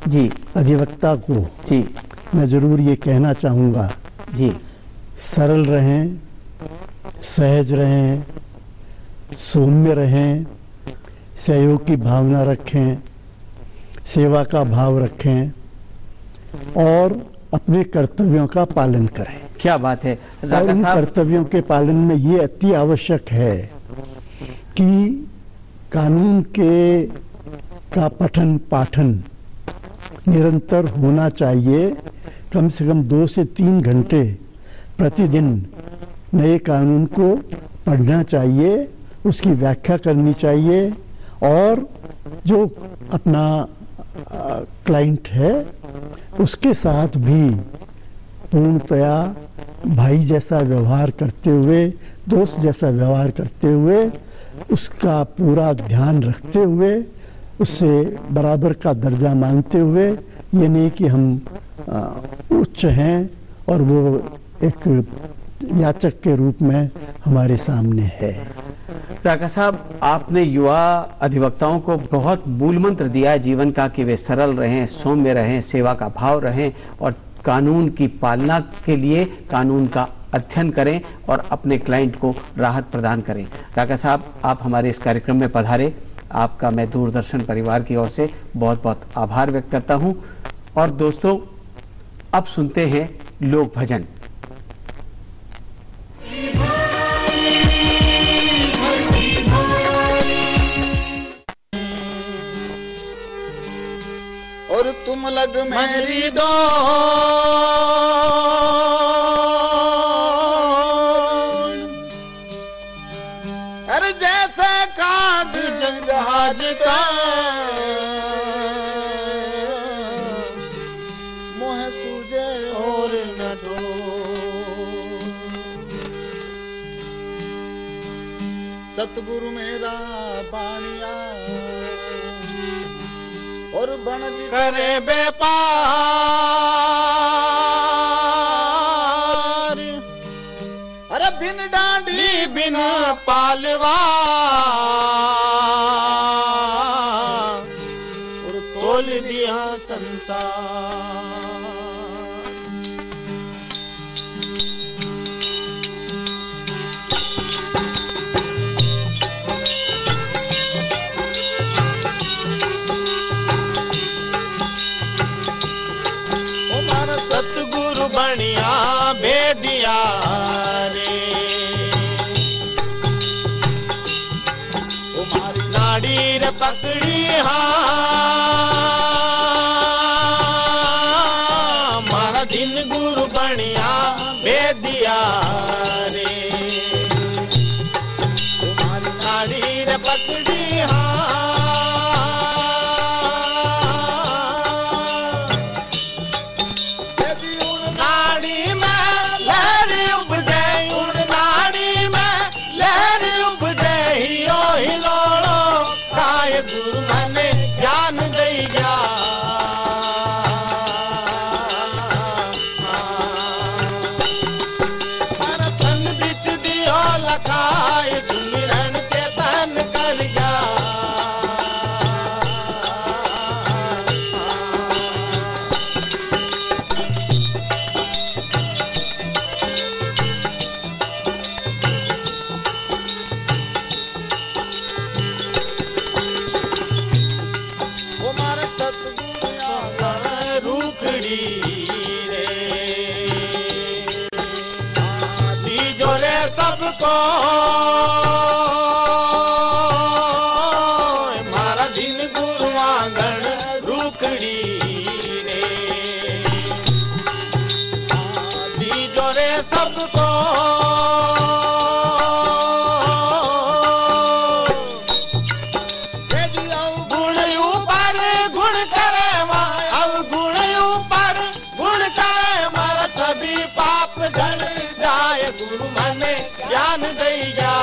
Speaker 1: जी,
Speaker 2: अधिवक्ता को
Speaker 1: जी, मैं
Speaker 2: जरूर ये कहना चाहूँगा
Speaker 1: जी,
Speaker 2: सरल रहें, सहज रहें, सौम्य रहें, सहयोग की भावना रखें, सेवा का भाव रखें और अपने कर्तव्यों का पालन करें।
Speaker 1: क्या बात है
Speaker 2: और उन कर्तव्यों के पालन में ये अति आवश्यक है कि कानून के का पठन पाठन निरंतर होना चाहिए। कम से कम 2 से 3 घंटे प्रतिदिन नए कानून को पढ़ना चाहिए, उसकी व्याख्या करनी चाहिए और जो अपना क्लाइंट है उसके साथ भी पूर्णतया भाई जैसा व्यवहार करते हुए, दोस्त जैसा व्यवहार करते हुए, उसका पूरा ध्यान रखते हुए, उससे बराबर का दर्जा मानते हुए, ये नहीं कि हम उच्च हैं और वो एक याचक के रूप में हमारे सामने है।
Speaker 1: राका साहब, आपने युवा अधिवक्ताओं को बहुत मूल मंत्र दिया है जीवन का कि वे सरल रहें, सौम्य रहें, सेवा का भाव रहें और कानून की पालना के लिए कानून का अध्ययन करें और अपने क्लाइंट को राहत प्रदान करें। राका साहब, आप हमारे इस कार्यक्रम में पधारे, आपका मैं दूरदर्शन परिवार की ओर से बहुत बहुत आभार व्यक्त करता हूं। और दोस्तों, अब सुनते हैं लोक भजन।
Speaker 4: और तुम लग मेरी दो अरे जैसे कागज जहाज का मोह सूझे और न डो। सतगुरु मेरा बाणिया और बन करे व्यापार अरे बिन डांडी बिन पालवा और तोल दिया संसार। सतगुरु बनिया भेदिया रे तुम्हारी नाड़ी रे पकड़ी मारा दिन गुरु बनिया भेदिया रे तुम्हारी नाड़ी रे पकड़ी गुरु मने ज्ञान दैया तन बिच दियो लखाए सुमिरन चेतन कर जा। सबको मारा दिन गुरु आंगन रुकड़ी रे दीजो रे सबको गुण ऊपर गुण करे अब गुण ऊपर गुण करे मारा सभी पाप धन जाए गुरु मने ज्ञान दैया।